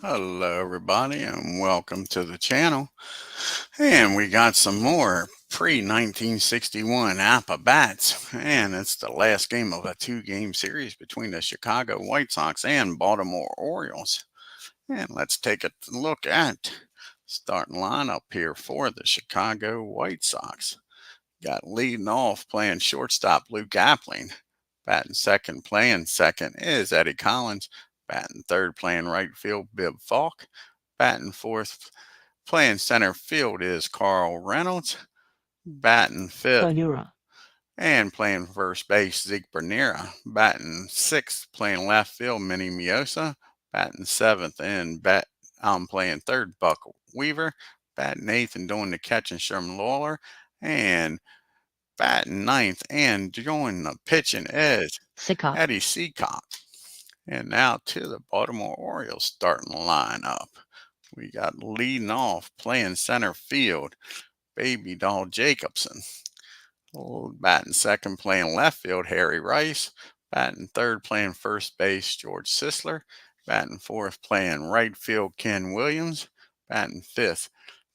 Hello everybody and welcome to the channel. And we got some more pre-1961 Apba bats, and it's the last game of a two-game series between the Chicago White Sox and Baltimore Orioles. And let's take a look at starting lineup here for the Chicago White Sox. Got leading off playing shortstop Luke Appling. Batting second, playing second is Eddie Collins. Batting third, playing right field, Bibb Falk. Batting fourth, playing center field is Carl Reynolds. Batting fifth Valera, and playing first base, Zeke Bernera. Batting sixth, playing left field, Minnie Miosa. Batting seventh and playing third, Buck Weaver. Batting eighth and doing the catching, Sherman Lawler. And batting ninth and joining the pitching is CICOTTE, Eddie CICOTTE. And now to the Baltimore Orioles starting lineup. We got leading off playing center field, Baby Doll Jacobson. Batting second, playing left field, Harry Rice. Batting third, playing first base, George Sisler. Batting fourth, playing right field, Ken Williams. Batting fifth,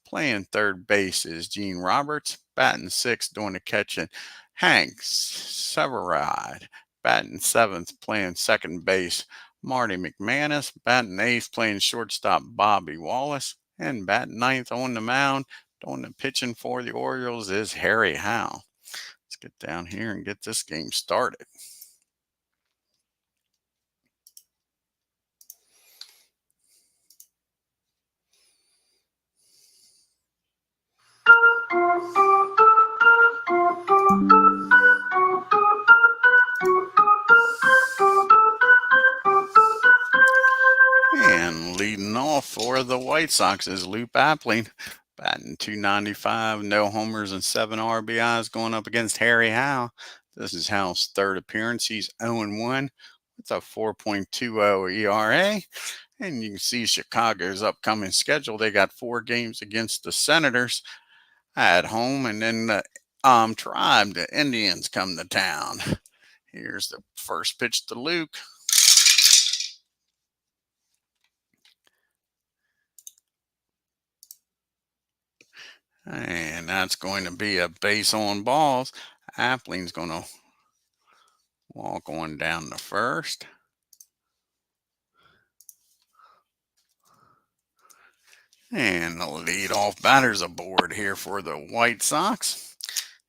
playing third base is Gene Roberts. Batting sixth, doing the catching, Hank Severide. Batting seventh, playing second base, Marty McManus. Batting eighth, playing shortstop, Bobby Wallace. And batting ninth on the mound, doing the pitching for the Orioles is Harry Howell. Let's get down here and get this game started. And leading off for the White Sox is Luke Appling, batting .295, no homers and 7 RBIs, going up against Harry Howell. This is Howell's third appearance. He's 0-1 with a 4.20 ERA. And you can see Chicago's upcoming schedule. They got 4 games against the Senators at home, and then the Tribe, the Indians, come to town. Here's the first pitch to Luke. And that's going to be a base on balls. Appling's going to walk on down to first. And the leadoff batter's aboard here for the White Sox.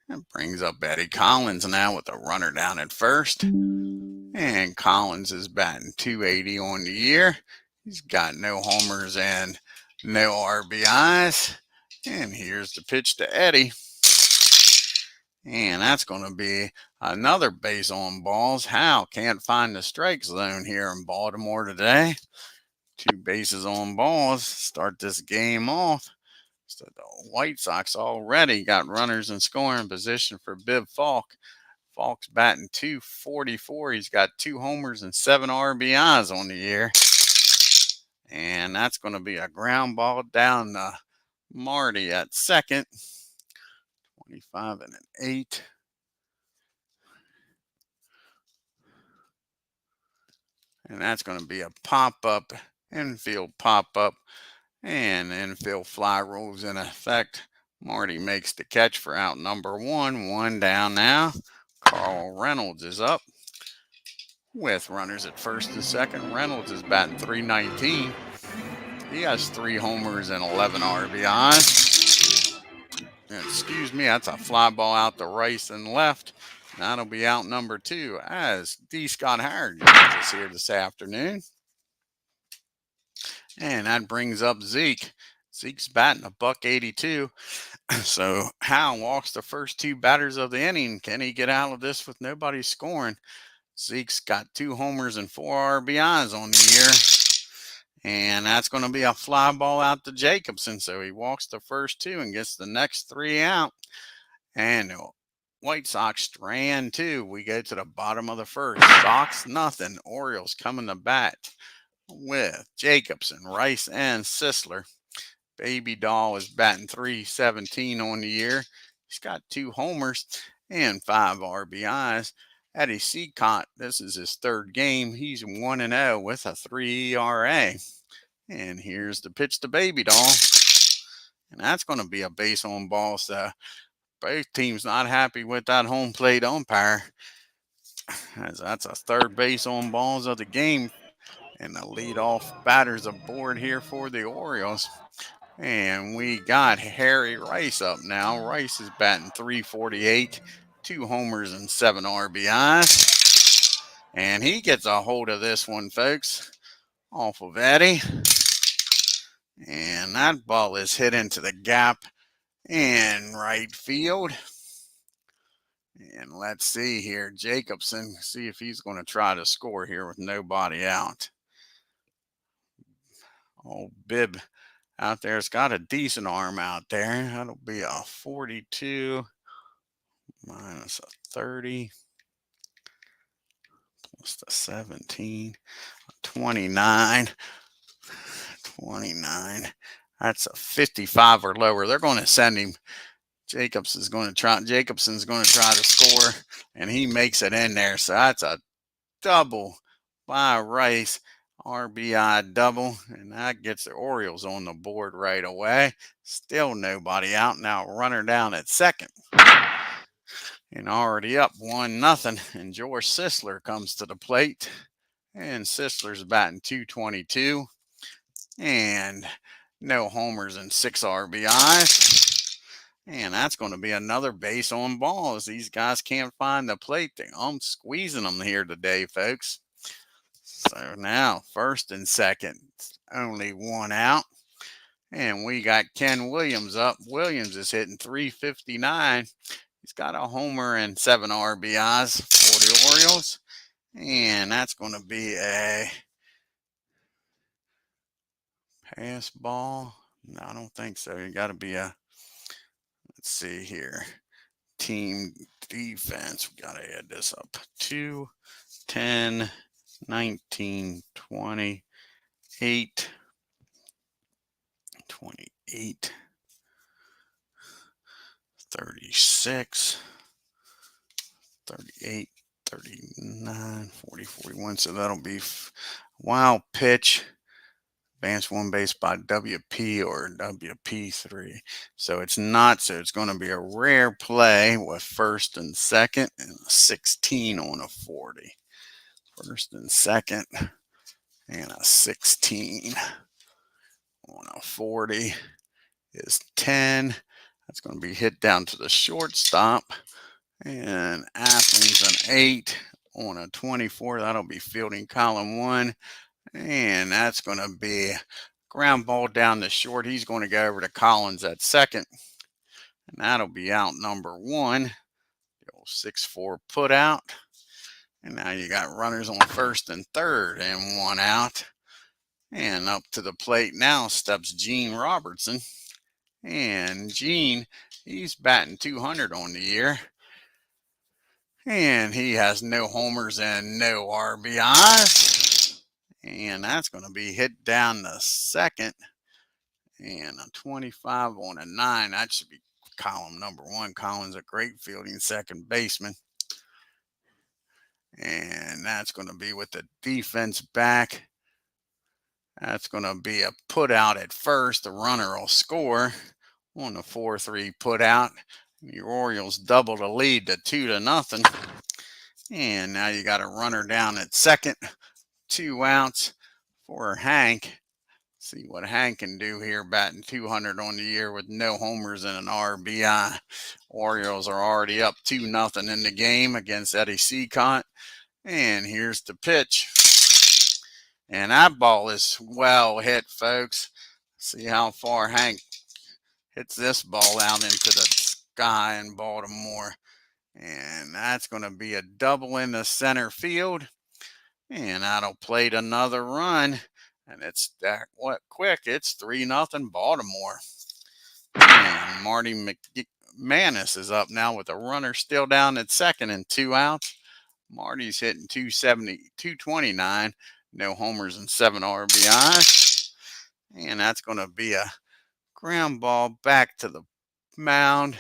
That brings up Eddie Collins now with a runner down at first. And Collins is batting .280 on the year. He's got no homers and no RBIs. And here's the pitch to Eddie. And that's going to be another base on balls. Howell can't find the strike zone here in Baltimore today. 2 bases on balls. Start this game off. So the White Sox already got runners in scoring position for Bibb Falk. Falk's batting .244. He's got 2 homers and 7 RBIs on the year. And that's going to be a ground ball down to Marty at second. 25 and an 8. And that's going to be a pop-up, infield pop-up, and infield fly rolls in effect. Marty makes the catch for out number 1. 1 down now. Carl Reynolds is up with runners at first and second. Reynolds is batting .319. He has 3 homers and 11 RBIs. Excuse me, that's a fly ball out to Rice and left. That'll be out number 2 as D. Scott Howard joins us here this afternoon. And that brings up Zeke. Zeke's batting .182. So Howell walks the first 2 batters of the inning. Can he get out of this with nobody scoring? Zeke's got 2 homers and 4 RBIs on the year. And that's going to be a fly ball out to Jacobson. So he walks the first 2 and gets the next 3 out. And the White Sox strand 2. We go to the bottom of the first. Sox nothing. Orioles coming to bat with Jacobson, Rice, and Sisler. Baby Doll is batting .317 on the year. He's got 2 homers and 5 RBIs. Eddie CICOTTE, this is his 3rd game. He's 1-0 with a 3 ERA. And here's the pitch to Baby Doll. And that's going to be a base on ball. So both teams not happy with that home plate umpire. As that's a third base on balls of the game. And the leadoff batter's aboard here for the Orioles. And we got Harry Rice up now. Rice is batting .348, 2 homers and 7 RBIs. And he gets a hold of this one, folks, off of Eddie. And that ball is hit into the gap in right field. And let's see here, Jacobson, see if he's going to try to score here with nobody out. Oh, Bibb out there, it's got a decent arm out there. That'll be a 42 minus a 30 plus the 17, 29. That's a 55 or lower. They're going to send him. Jacobson's going to try to score, and he makes it in there. So that's a double by Rice, RBI double, and that gets the Orioles on the board right away. Still nobody out. Now runner down at second. And already up 1-0. And George Sisler comes to the plate. And Sisler's batting .222. And no homers and 6 RBIs. And that's going to be another base on balls. These guys can't find the plate. I'm squeezing them here today, folks. So now first and second, only 1 out. And we got Ken Williams up. Williams is hitting .359. He's got a homer and 7 RBIs for the Orioles. And that's going to be a pass ball. No, I don't think so. You got to be a, let's see here, team defense. We got to add this up. 2, 10, 19, 20, 8, 28, 36, 38, 39, 40, 41. So that'll be wild pitch. Advance one base by WP or WP3. So it's not, so it's going to be a rare play with first and second and a 16 on a 40. First and second and a 16 on a 40 is 10. That's going to be hit down to the shortstop. And Athens an 8 on a 24. That'll be fielding column 1. And that's going to be ground ball down the short. He's going to go over to Collins at second. And that'll be out number 1. The old 6-4 put out. And now you got runners on first and third and 1 out. And up to the plate now steps Gene Robertson. And Gene, he's batting .200 on the year. And he has no homers and no RBIs. And that's going to be hit down the second. And a 25 on a 9. That should be column number 1. Collins a great fielding second baseman. And that's going to be with the defense back. That's going to be a put out at first. The runner will score on the 4-3 put out. The Orioles double the lead to 2-0. And now you got a runner down at second. 2 outs for Hank. See what Hank can do here, batting .200 on the year with no homers and an RBI. Orioles are already up 2-0 in the game against Eddie CICOTTE. And here's the pitch. And that ball is well hit, folks. See how far Hank hits this ball out into the sky in Baltimore. And that's going to be a double in the center field. And that'll plate another run. And it's that quick. It's 3-0 Baltimore. And Marty McManus is up now with a runner still down at second and 2 outs. Marty's hitting .229. No homers and 7 RBIs. And that's going to be a ground ball back to the mound.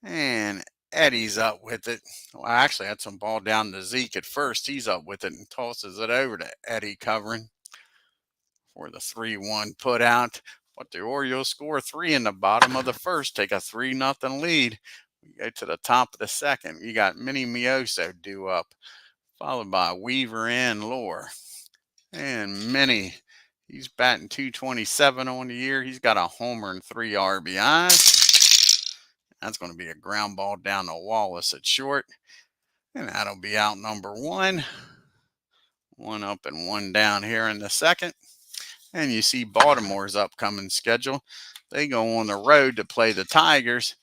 And Eddie's up with it. Well, actually, had some ball down to Zeke at first. He's up with it and tosses it over to Eddie covering for the 3-1 put out. But the Orioles score 3 in the bottom of the first, take a 3-0 lead. We go to the top of the second. You got Minnie Mioso due up, followed by Weaver and Lore. And Minnie, he's batting .227 on the year. He's got a homer and 3 RBIs. That's going to be a ground ball down to Wallace at short. And that'll be out number 1. 1 up and 1 down here in the second. And you see Baltimore's upcoming schedule. They go on the road to play the Tigers.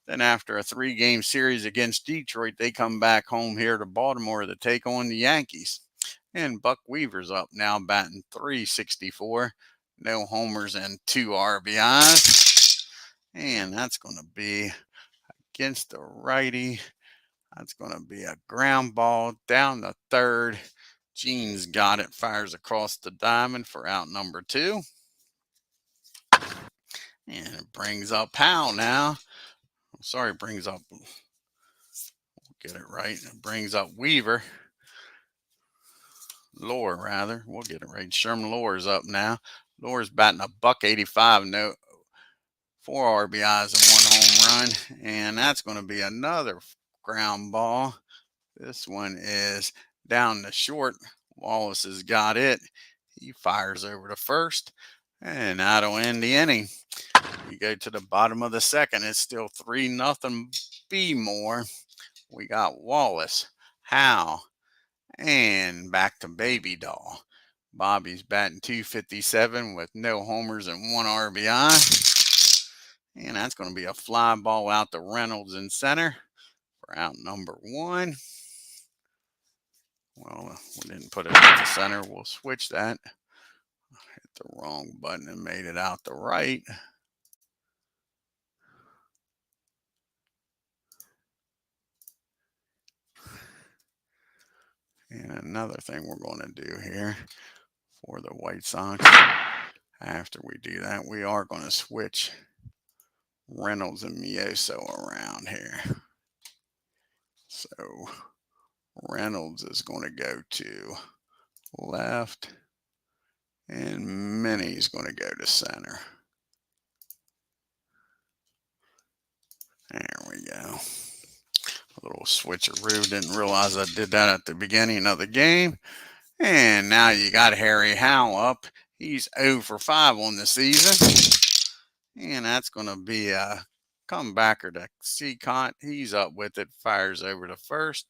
Then after a 3-game series against Detroit, they come back home here to Baltimore to take on the Yankees. And Buck Weaver's up now, batting .364. No homers and 2 RBIs. And that's going to be against the righty. That's going to be a ground ball down the third. Jean's got it, fires across the diamond for out number 2. And it brings up Howell now. Sorry, brings up, we'll get it right. It brings up Weaver. Lore, rather. We'll get it right. Sherman Lore's up now. Lore's batting a .185, no 4 RBIs and 1 home run. And that's going to be another ground ball. This one is down the short. Wallace has got it. He fires over to first. And that'll end the inning. We go to the bottom of the second. It's still 3-0 B-more. We got Wallace, Howe, and back to Baby Doll. Bobby's batting .257 with no homers and 1 RBI. And that's going to be a fly ball out to Reynolds in center for out number 1. Well, we didn't put it at the center. We'll switch that. Hit the wrong button and made it out to right. And another thing we're going to do here for the White Sox, after we do that, we are going to switch Reynolds and Mioso around here. So Reynolds is going to go to left, and Minnie's going to go to center. There we go. A little switcheroo. Didn't realize I did that at the beginning of the game. And now you got Harry Howell up. He's 0 for 5 on the season. And that's going to be a comebacker to CICOTTE. He's up with it. Fires over to first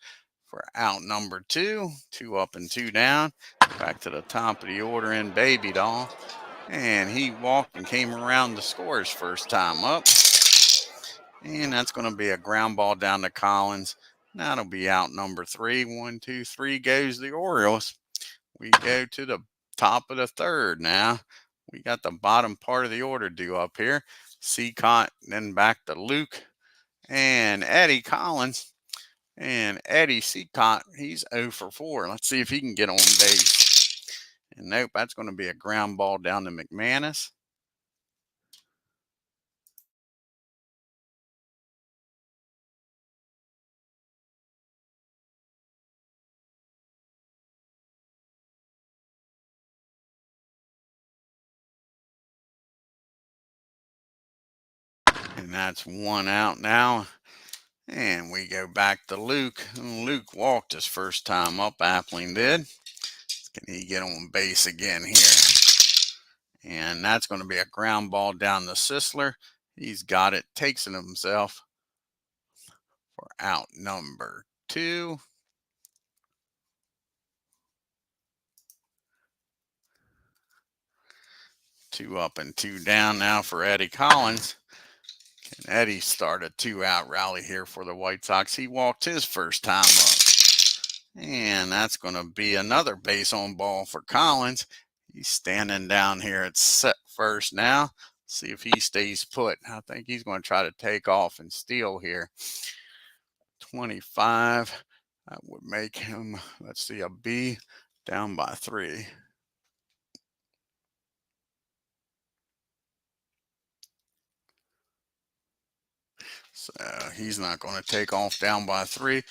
for out number 2. 2 up and 2 down. Back to the top of the order in Baby Doll. And he walked and came around to score his first time up. And that's going to be a ground ball down to Collins. That'll be out number 3. 1, 2, 3 goes the Orioles. We go to the top of the third now. We got the bottom part of the order due up here. CICOTTE, then back to Luke and Eddie Collins. And Eddie CICOTTE, he's 0 for 4. Let's see if he can get on base. And nope, that's going to be a ground ball down to McManus. And that's 1 out now. And we go back to Luke. Luke walked his first time up. Appling did. Can he get on base again here? And that's going to be a ground ball down to Sisler. He's got it. Takes it himself for out number 2. Two up and 2 down now for Eddie Collins. Can Eddie start a 2-out rally here for the White Sox? He walked his first time up. And that's going to be another base on ball for Collins. He's standing down here at set first now. See if he stays put. I think he's going to try to take off and steal here. 25. That would make him, let's see, a B, down by 3. So he's not going to take off down by 3.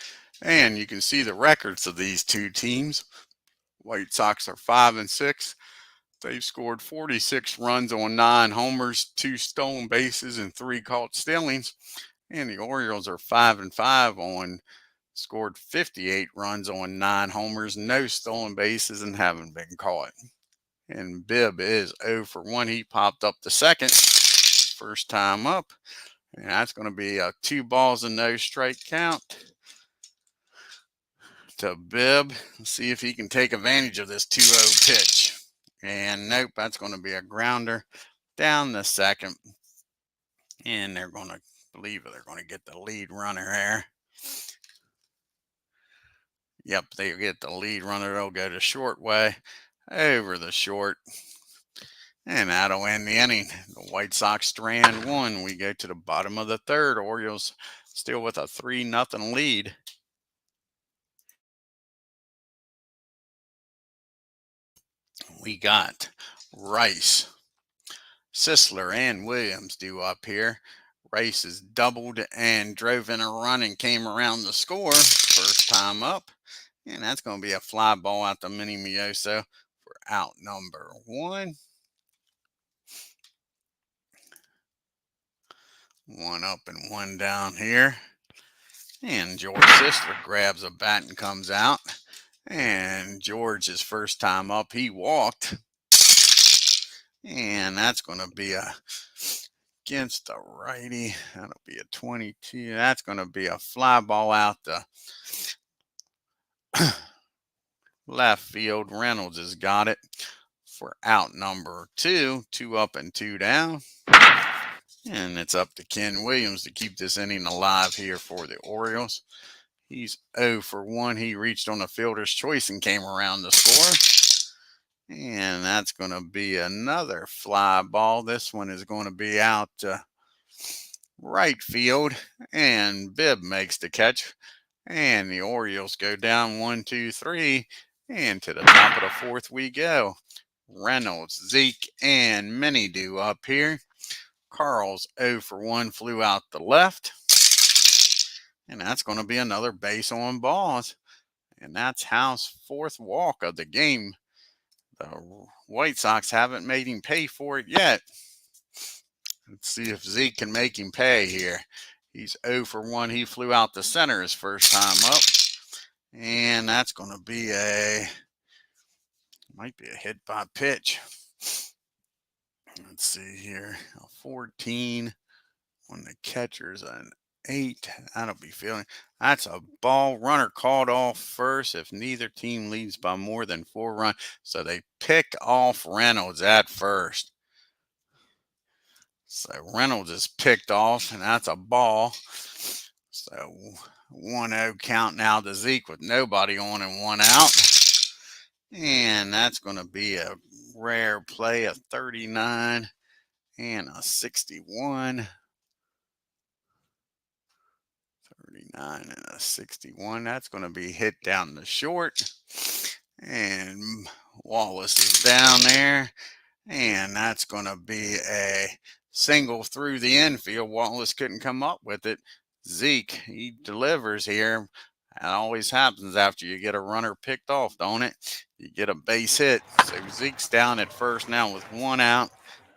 And you can see the records of these two teams. White Sox are 5 and 6. They've scored 46 runs on 9 homers, 2 stolen bases, and 3 caught stealings. And the Orioles are 5-5 on scored 58 runs on 9 homers, no stolen bases, and haven't been caught. And Bibb is 0 for 1. He popped up the second, first time up. And that's going to be a 2 balls and no strike count to Bibb. See if he can take advantage of this 2-0 pitch. And nope, that's going to be a grounder down the second. And they're going to believe they're going to get the lead runner there. Yep, they get the lead runner. They'll go to short way over the short. And that'll end the inning. The White Sox strand 1. We go to the bottom of the third. Orioles still with a 3-0 lead. We got Rice, Sisler, and Williams due up here. Rice has doubled and drove in a run and came around to score. First time up. And that's going to be a fly ball out to Minnie Mioso for out number 1. 1 up and 1 down here. And George Sisler grabs a bat and comes out. And George's first time up, he walked. And that's going to be against the righty. That'll be a 22. That's going to be a fly ball out the left field. Reynolds has got it for out number 2. 2 up and 2 down. And it's up to Ken Williams to keep this inning alive here for the Orioles. He's 0 for 1. He reached on the fielder's choice and came around to score. And that's going to be another fly ball. This one is going to be out to right field. And Bibb makes the catch. And the Orioles go down 1, 2, 3. And to the top of the fourth we go. Reynolds, Zeke, and Minnie due up here. Carl's 0 for 1, flew out the left. And that's going to be another base on balls. And that's Howe's 4th walk of the game. The White Sox haven't made him pay for it yet. Let's see if Zeke can make him pay here. He's 0 for 1. He flew out the center his first time up. And that's going to be might be a hit by pitch. Let's see here. A 14 on the catcher's an 8. That'll be feeling. That's a ball. Runner called off first if neither team leads by more than 4 runs. So they pick off Reynolds at first. So Reynolds is picked off, and that's a ball. So 1-0 count now to Zeke with nobody on and 1 out. And that's going to be a rare play, a 39 and a 61. 39 and a 61. That's going to be hit down the short. And Wallace is down there. And that's going to be a single through the infield. Wallace couldn't come up with it. Zeke, he delivers here. That always happens after you get a runner picked off, don't it? You get a base hit. So Zeke's down at first now with 1 out.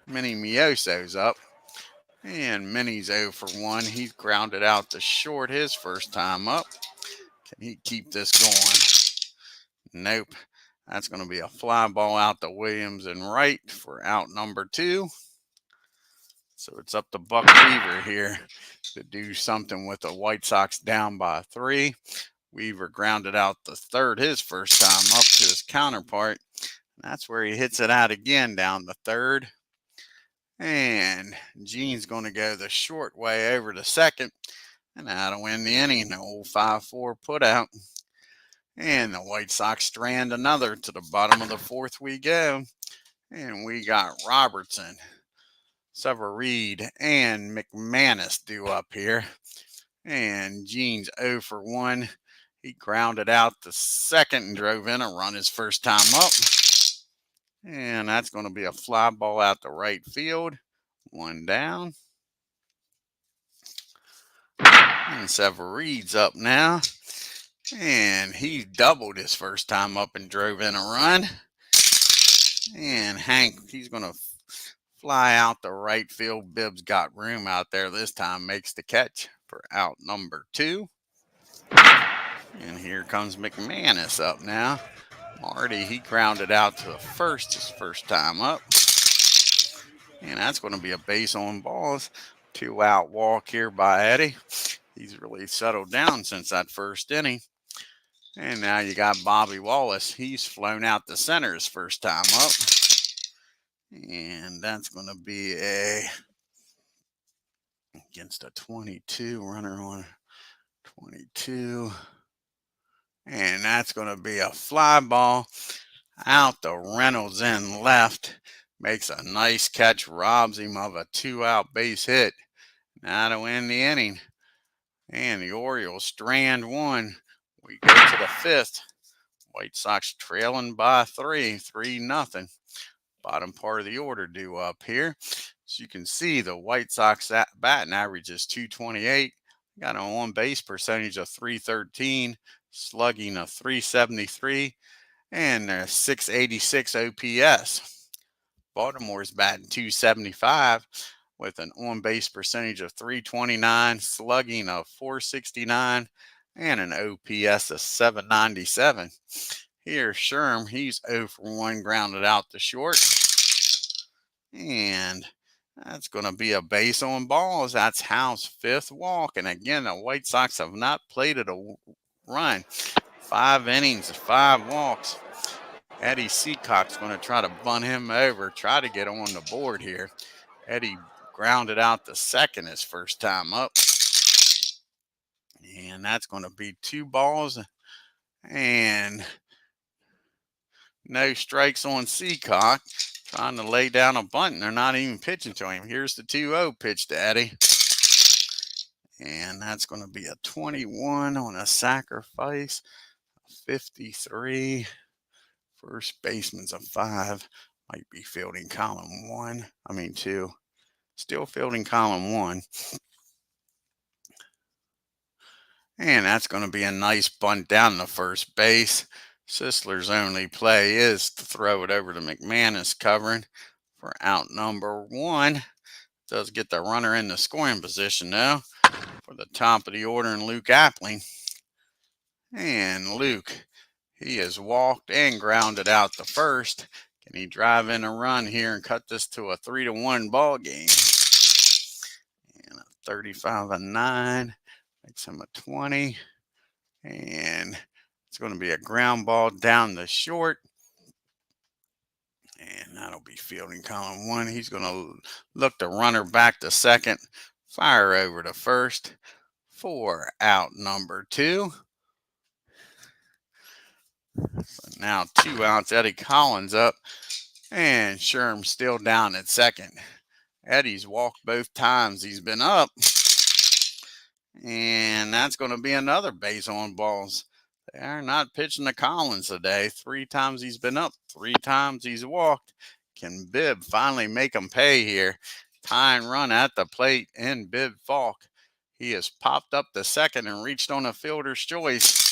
Minnie Mioso's up. And Minnie's 0 for 1. He's grounded out to short his first time up. Can he keep this going? Nope. That's going to be a fly ball out to Williams and right for out number 2. So it's up to Buck Weaver here to do something with the White Sox down by 3. Weaver grounded out the third his first time up to his counterpart. That's where he hits it out again down the third. And Gene's going to go the short way over to second. And that'll win the inning. The old 5-4 put out. And the White Sox strand another. To the bottom of the fourth we go. And we got Robertson, Severide, and McManus due up here. And Gene's 0 for 1. He grounded out the second and drove in a run his first time up. And that's going to be a fly ball out to right field. 1 down. And Severide's up now. And he doubled his first time up and drove in a run. And Hank, he's going to fly out the right field. Bibbs got room out there this time, makes the catch for out number 2. And here comes McManus up now. Marty, he grounded out to the first his first time up. And that's going to be a base on balls. 2 out walk here by Eddie. He's really settled down since that first inning. And now you got Bobby Wallace. He's flown out the center his first time up. And that's going to be against a 22, runner on 22. And that's going to be a fly ball out to Reynolds in left. Makes a nice catch, robs him of a 2-out base hit. Now to win the inning. And the Orioles strand 1. We go to the 5th. White Sox trailing by 3-0. Bottom part of the order due up here. As you can see, the White Sox batting average is 228. Got an on-base percentage of 313, slugging of 373, and a 686 OPS. Baltimore's batting 275 with an on-base percentage of 329, slugging of 469, and an OPS of 797. Here's Sherm. He's 0 for 1, grounded out to short. And that's going to be a base on balls. That's Howell's 5th walk. And again, the White Sox have not played it a run. 5 innings, 5 walks. Eddie CICOTTE's going to try to bunt him over, try to get on the board here. Eddie grounded out the second his first time up. And that's going to be 2 balls and no strikes on CICOTTE. Trying to lay down a bunt, and they're not even pitching to him. Here's the 2-0 pitch to Eddie. And that's going to be a 21 on a sacrifice. 53. First baseman's a 5. Might be fielding column 2. Still fielding column 1. And that's going to be a nice bunt down to first base. Sisler's only play is to throw it over to McManus covering for out number 1. Does get the runner in the scoring position now for the top of the order and Luke Appling. And Luke, he has walked and grounded out the first. Can he drive in a run here and cut this to a 3-1 ball game? And a 35-9 makes him a 20. And it's going to be a ground ball down the short. And that'll be fielding column 1. He's going to look the runner back to second, fire over to first for out number 2. So now 2 outs. Eddie Collins up, and Sherm's still down at second. Eddie's walked both times he's been up, and that's going to be another base on balls. They are not pitching to Collins today. 3 times he's been up, 3 times he's walked. Can Bibb finally make him pay here? Tying run at the plate in Bibb Falk. He has popped up to second and reached on a fielder's choice.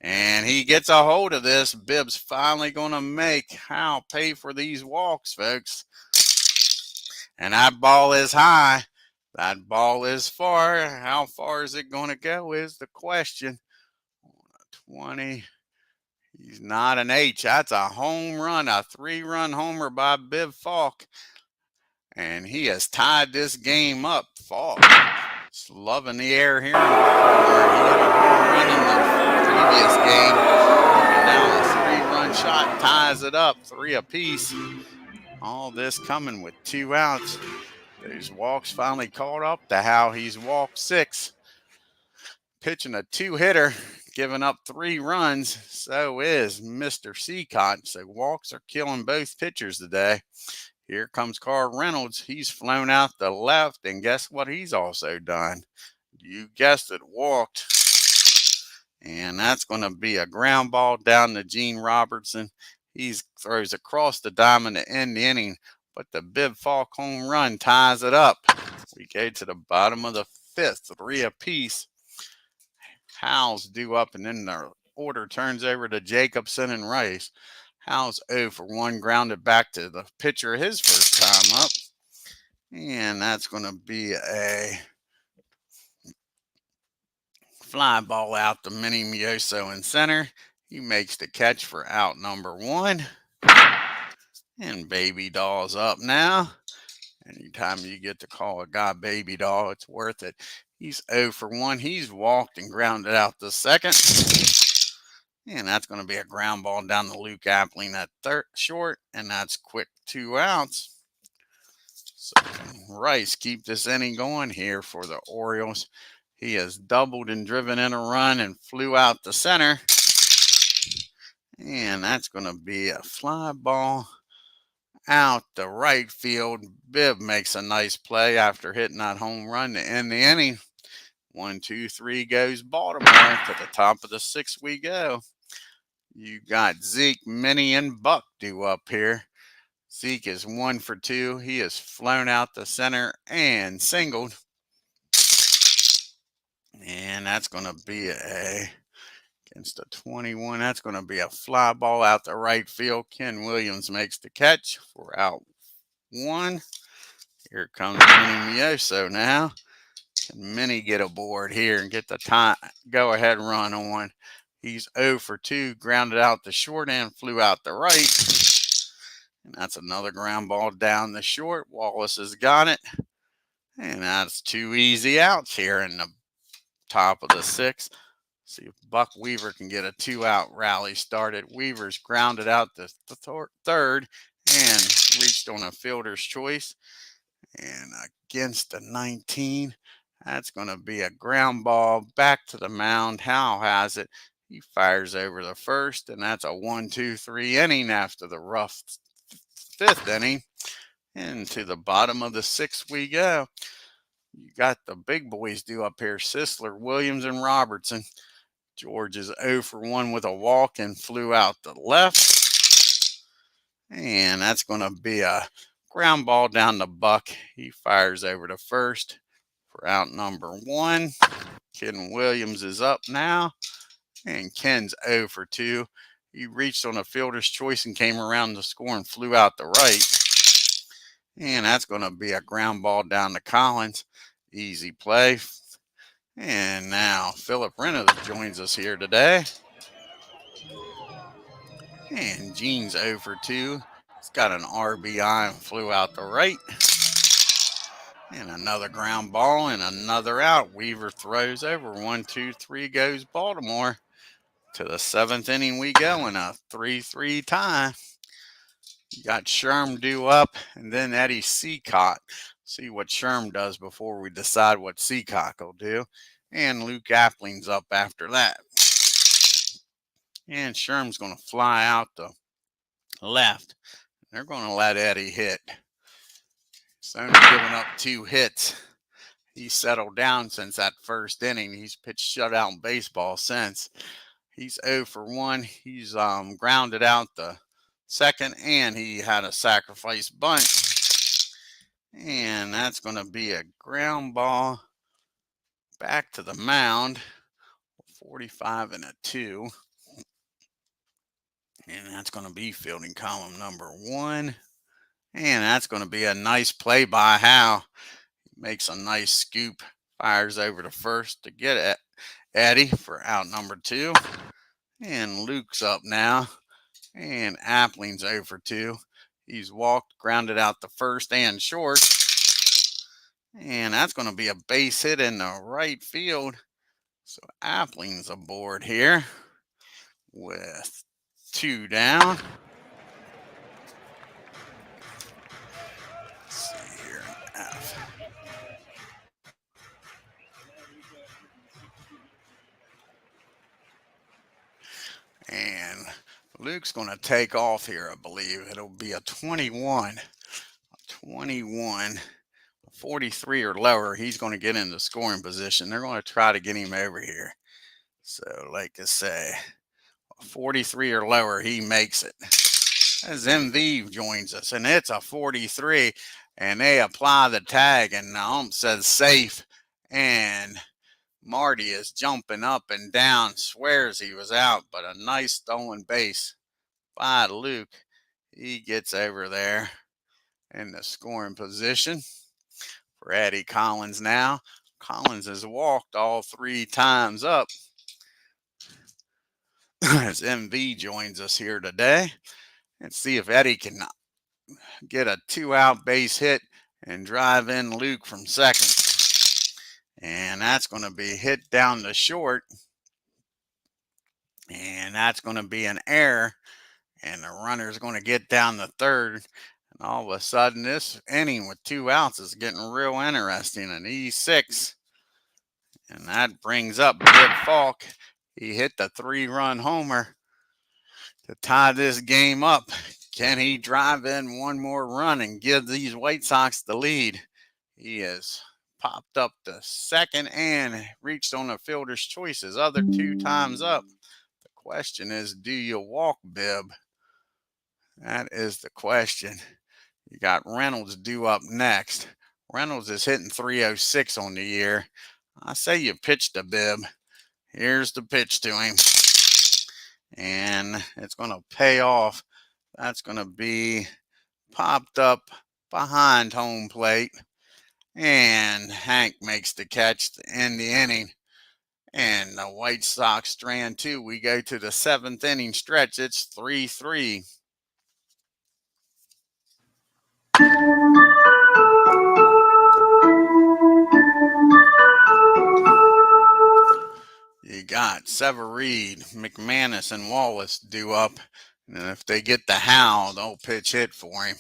And he gets a hold of this. Bibb's finally going to make Howell pay for these walks, folks. And that ball is high. That ball is far. How far is it going to go is the question. 20. He's not an H. That's a home run, a 3-run homer by Bibb Falk. And he has tied this game up. Falk is loving the air here in Baltimore. He hit a home run in the previous game. And now a 3-run shot ties it up, 3 apiece. All this coming with 2 outs. Those walks finally caught up to how he's walked 6. Pitching a 2-hitter, giving up 3 runs. So is Mr. CICOTTE. So walks are killing both pitchers today. Here comes Carl Reynolds. He's flown out the left, and guess what he's also done? You guessed it, walked. And that's going to be a ground ball down to Gene Robertson. He throws across the diamond to end the inning, but the Bibb Falk home run ties it up. We go to the bottom of the 5th, 3 apiece. Howell's due up, and then the order turns over to Jacobson and Rice. Howell's 0 for 1, grounded back to the pitcher his first time up. And that's going to be a fly ball out to Minnie Mioso in center. He makes the catch for out number 1. And Baby Doll's up now. Anytime you get to call a guy Baby Doll, it's worth it. He's 0 for 1. He's walked and grounded out the second. And that's going to be a ground ball down to Luke Appling at short. And that's quick 2 outs. So Rice keep this inning going here for the Orioles. He has doubled and driven in a run and flew out the center. And that's going to be a fly ball out the right field. Bibb makes a nice play after hitting that home run to end the inning. 1, 2, 3 goes Baltimore. To the top of the 6th we go. You got Zeke, Minnie, and Buck due up here. Zeke is 1 for 2. He has flown out the center and singled. And that's going to be against the 21. That's going to be a fly ball out the right field. Ken Williams makes the catch for out 1. Here comes Minnie Mioso now. Can Minnie get aboard here and get the go-ahead run on? He's 0 for 2, grounded out the short and flew out the right. And that's another ground ball down the short. Wallace has got it. And that's 2 easy outs here in the top of the 6th. See if Buck Weaver can get a 2-out rally started. Weaver's grounded out the third and reached on a fielder's choice. And against the 19, that's going to be a ground ball back to the mound. Howell has it. He fires over the first, and that's a 1, 2, 3 inning after the rough 5th inning. And to the bottom of the 6th we go. You got the big boys due up here. Sisler, Williams, and Robertson. George is 0 for 1 with a walk and flew out the left. And that's going to be a ground ball down to Buck. He fires over to first for out number 1. Ken Williams is up now. And Ken's 0 for 2. He reached on a fielder's choice and came around to score and flew out the right. And that's going to be a ground ball down to Collins. Easy play. And now Philip Reynolds joins us here today. And Gene's 0 for 2. He's got an RBI and flew out the right. And another ground ball and another out. Weaver throws over. 1, 2, 3 goes Baltimore. To the 7th inning we go in a 3-3 tie. You got Sherm due up and then Eddie CICOTTE. See what Sherm does before we decide what CICOTTE will do. And Luke Appling's up after that. And Sherm's going to fly out the left. They're going to let Eddie hit. He's only given up 2 hits. He's settled down since that first inning. He's pitched shutout baseball since. He's 0 for 1. He's grounded out the second, and he had a sacrifice bunt. And that's going to be a ground ball back to the mound. 45 and a 2. And that's going to be fielding column number 1. And that's going to be a nice play by Howe. He makes a nice scoop, fires over to first to get Eddie for out number 2. And Luke's up now. And Appling's 0 for 2. He's walked, grounded out the first and short. And that's going to be a base hit in the right field. So Appling's aboard here with 2 down. Let's see here in F. And Luke's going to take off here, I believe. It'll be a 21. 43 or lower. He's going to get into scoring position. They're going to try to get him over here. So, like I say, 43 or lower, he makes it. As MV joins us, and it's a 43. And they apply the tag, and the ump says safe. And Marty is jumping up and down, swears he was out, but a nice stolen base by Luke. He gets over there in the scoring position for Eddie Collins now. Collins has walked all 3 times up as MV joins us here today. Let's see if Eddie can get a 2-out base hit and drive in Luke from second. And that's going to be hit down the short. And that's going to be an error. And the runner's going to get down the third. And all of a sudden, this inning with 2 outs is getting real interesting. An E6. And that brings up Bib Falk. He hit the 3-run homer to tie this game up. Can he drive in one more run and give these White Sox the lead? He has popped up to second and reached on a fielder's choice his other 2 times up. The question is, do you walk Bib? That is the question. You got Reynolds due up next. Reynolds is hitting 306 on the year. I say you pitch to Bib. Here's the pitch to him. And it's going to pay off. That's going to be popped up behind home plate. And Hank makes the catch to end the inning. And the White Sox strand 2. We go to the 7th inning stretch. It's 3-3. You got Severide, McManus, and Wallace due up. And if they get the Howell, they'll pitch hit for him.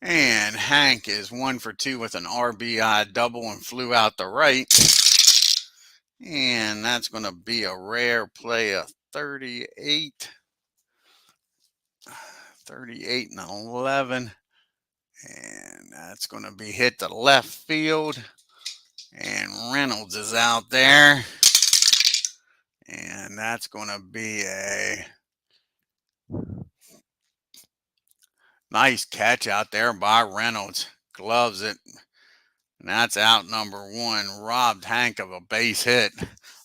And Hank is 1 for 2 with an RBI double and flew out the right. And that's going to be a rare play of 38 and 11. And that's going to be hit to left field. And Reynolds is out there. And that's going to be a nice catch out there by Reynolds. Gloves it. And that's out number 1. Robbed Hank of a base hit.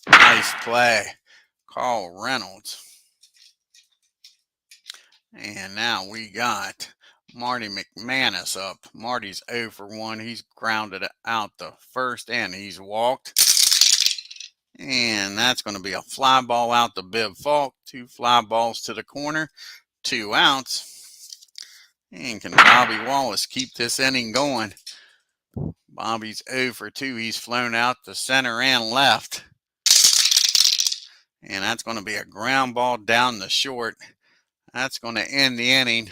Nice play. Carl Reynolds. And now we got Marty McManus up. Marty's 0 for 1. He's grounded out the first and he's walked. And that's going to be a fly ball out to Bib Falk. 2 fly balls to the corner. 2 outs. And can Bobby Wallace keep this inning going? Bobby's 0 for 2. He's flown out to center and left. And that's going to be a ground ball down the short. That's going to end the inning.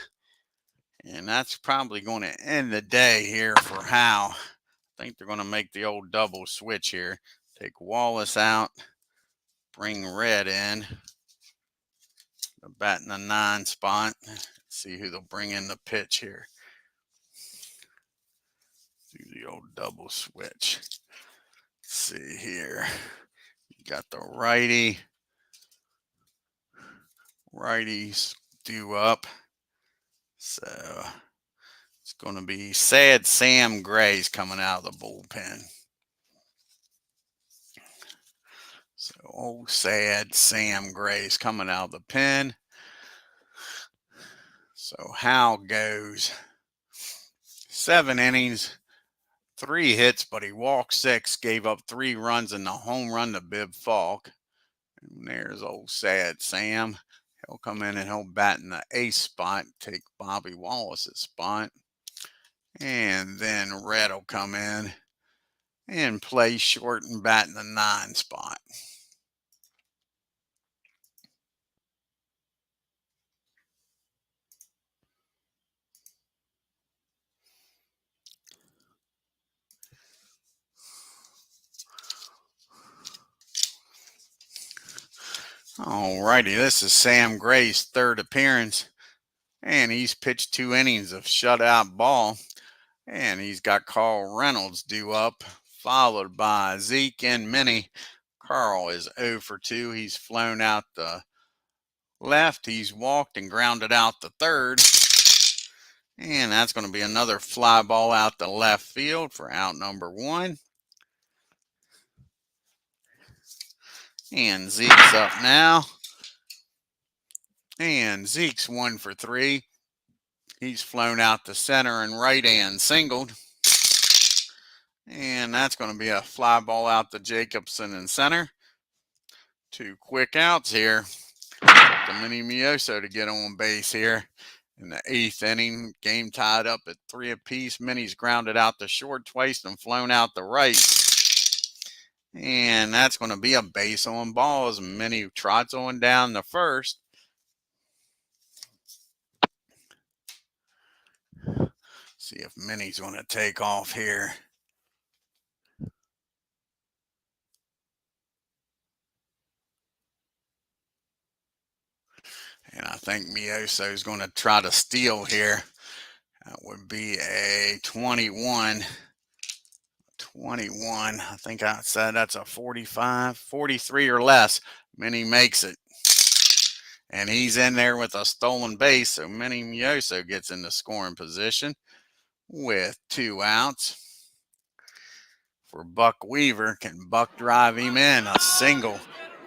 And that's probably going to end the day here for Howe. I think they're going to make the old double switch here. Take Wallace out. Bring Red in. The bat in the 9 spot. Let's see who they'll bring in the pitch here. Do the old double switch. Let's see here. You got the righty. Righties due up. So it's going to be Sad Sam Gray's coming out of the bullpen. So old Sad Sam Gray's coming out of the pen. So Hal goes 7 innings, 3 hits, but he walked 6, gave up 3 runs and the home run to Bib Falk. And there's old Sad Sam. He'll come in and he'll bat in the ace spot, take Bobby Wallace's spot. And then Red will come in and play short and bat in the 9 spot. Alrighty, this is Sam Gray's 3rd appearance. And he's pitched 2 innings of shutout ball. And he's got Carl Reynolds due up, followed by Zeke and Minnie. Carl is 0 for 2. He's flown out the left. He's walked and grounded out the third. And that's going to be another fly ball out the left field for out number 1. And Zeke's up now. And Zeke's 1 for 3. He's flown out to center and right and singled. And that's going to be a fly ball out to Jacobson in center. 2 quick outs here. Up to Minnie Mioso to get on base here. In the 8th inning, game tied up at 3 apiece. Minnie's grounded out to short twice and flown out to right. And that's going to be a base on balls. Minnie trots on down the first. See if Minnie's going to take off here. And I think Mioso is going to try to steal here. That would be a 21. 21. I think I said that's a 45, 43 or less. Minnie makes it. And he's in there with a stolen base, so Minnie Mioso gets in the scoring position with 2 outs. For Buck Weaver, can Buck drive him in? A single.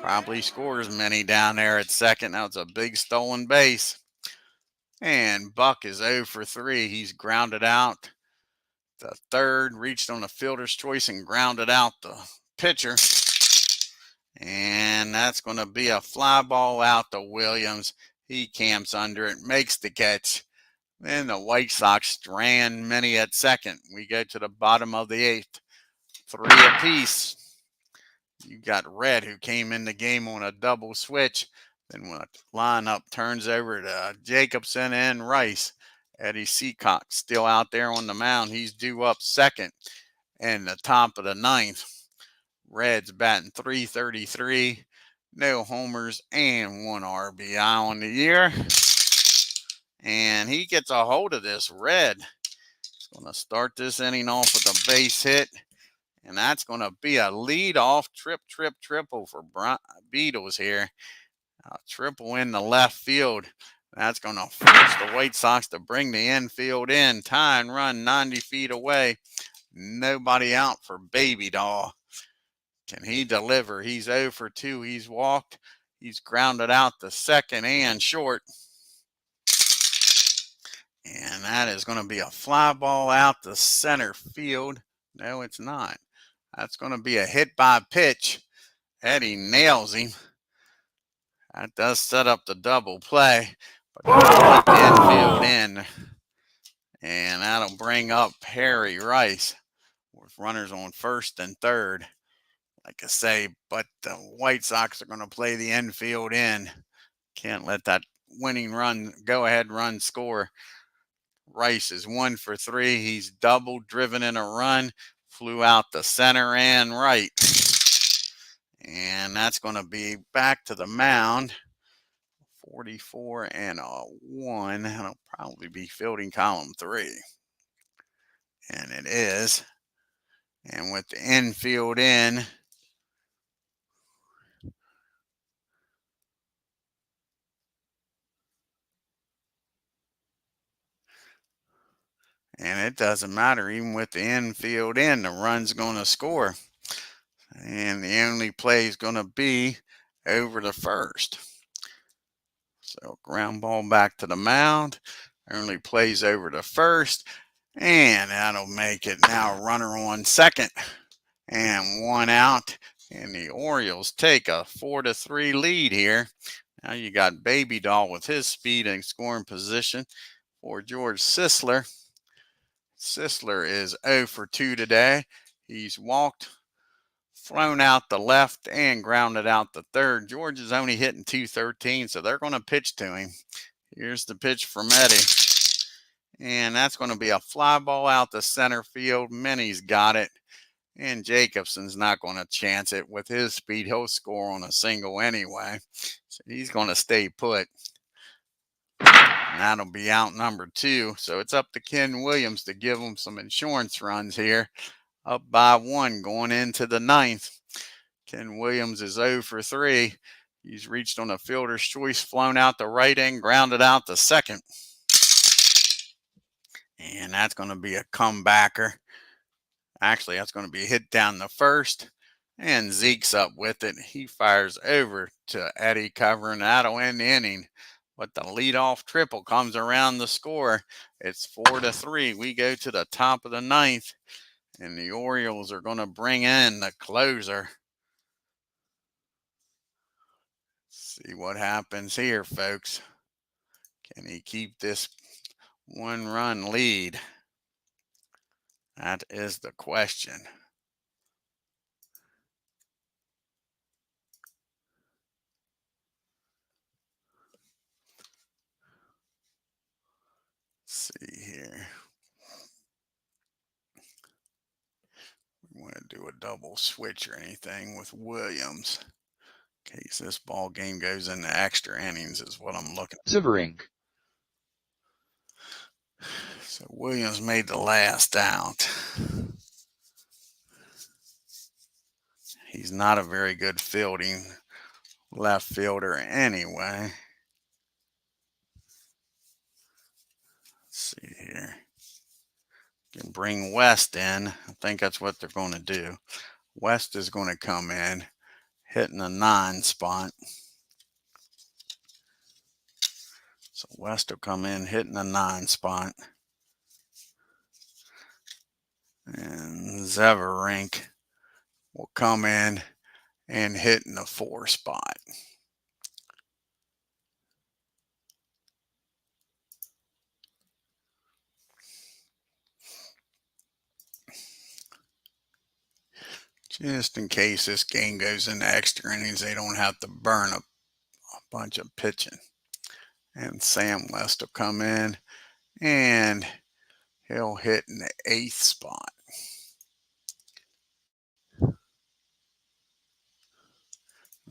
Probably scores Minnie down there at second. Now it's a big stolen base. And Buck is 0 for 3. He's grounded out the third, reached on a fielder's choice and grounded out the pitcher. And that's going to be a fly ball out to Williams. He camps under it, makes the catch. Then the White Sox strand Minnie at second. We go to the bottom of the 8th. 3 apiece. You got Red, who came in the game on a double switch. Then when the lineup turns over to Jacobson and Rice, Eddie CICOTTE still out there on the mound. He's due up second in the top of the 9th. Red's batting .333, no homers and 1 RBI on the year. And he gets a hold of this. Red is going to start this inning off with a base hit. And that's going to be a lead-off triple for Beatles here. A triple in the left field. That's going to force the White Sox to bring the infield in. Tie and run 90 feet away. Nobody out for Baby Doll. Can he deliver? He's 0 for 2. He's walked. He's grounded out to second and short. And that is going to be a fly ball out to center field. No, it's not. That's going to be a hit by pitch. Eddie nails him. That does set up the double play. But let the infield in. And that'll bring up Harry Rice with runners on first and third. Like I say, but the White Sox are going to play the infield in. Can't let that winning run, go-ahead run score. Rice is 1 for 3. He's double driven in a run. Flew out the center and right. And that's going to be back to the mound. 44 and a 1. That'll probably be fielding column 3. And it is. And with the infield in, and it doesn't matter, even with the infield in, the run's going to score. And the only play is going to be over the first. So ground ball back to the mound. Only plays over the first. And that'll make it now runner on second. And 1 out. And the Orioles take a 4-3 lead here. Now you got Baby Doll with his speed and scoring position for George Sisler. Sisler is 0 for 2 today. He's walked, flown out the left, and grounded out the third. George is only hitting .213, so they're going to pitch to him. Here's the pitch from Eddie. And that's going to be a fly ball out to center field. Minnie's got it. And Jacobson's not going to chance it. With his speed, he'll score on a single anyway. So he's going to stay put. And that'll be out number 2. So it's up to Ken Williams to give him some insurance runs here. Up by 1 going into the 9th. Ken Williams is 0 for 3. He's reached on a fielder's choice, flown out the right end, grounded out the second. And that's going to be a comebacker. Actually, that's going to be a hit down the first. And Zeke's up with it. He fires over to Eddie covering. That'll end the inning. but the leadoff triple comes around the score. It's 4-3. We go to the top of the ninth, and the Orioles are going to bring in the closer. See what happens here, folks. Can he keep this one-run lead? That is the question. Let's see here. We want to do a double switch or anything with Williams. In case this ball game goes into extra innings is what I'm looking at. Zivering. So Williams made the last out. He's not a very good fielding left fielder anyway. Let's see here. Can bring West in. I think that's what they're going to do. West is going to come in, hitting the 9 spot. So West will come in, hitting the 9 spot. And Zeverink will come in and hitting the 4 spot. Just in case this game goes into extra innings, they don't have to burn a bunch of pitching. And Sam West will come in and he'll hit in the 8th spot.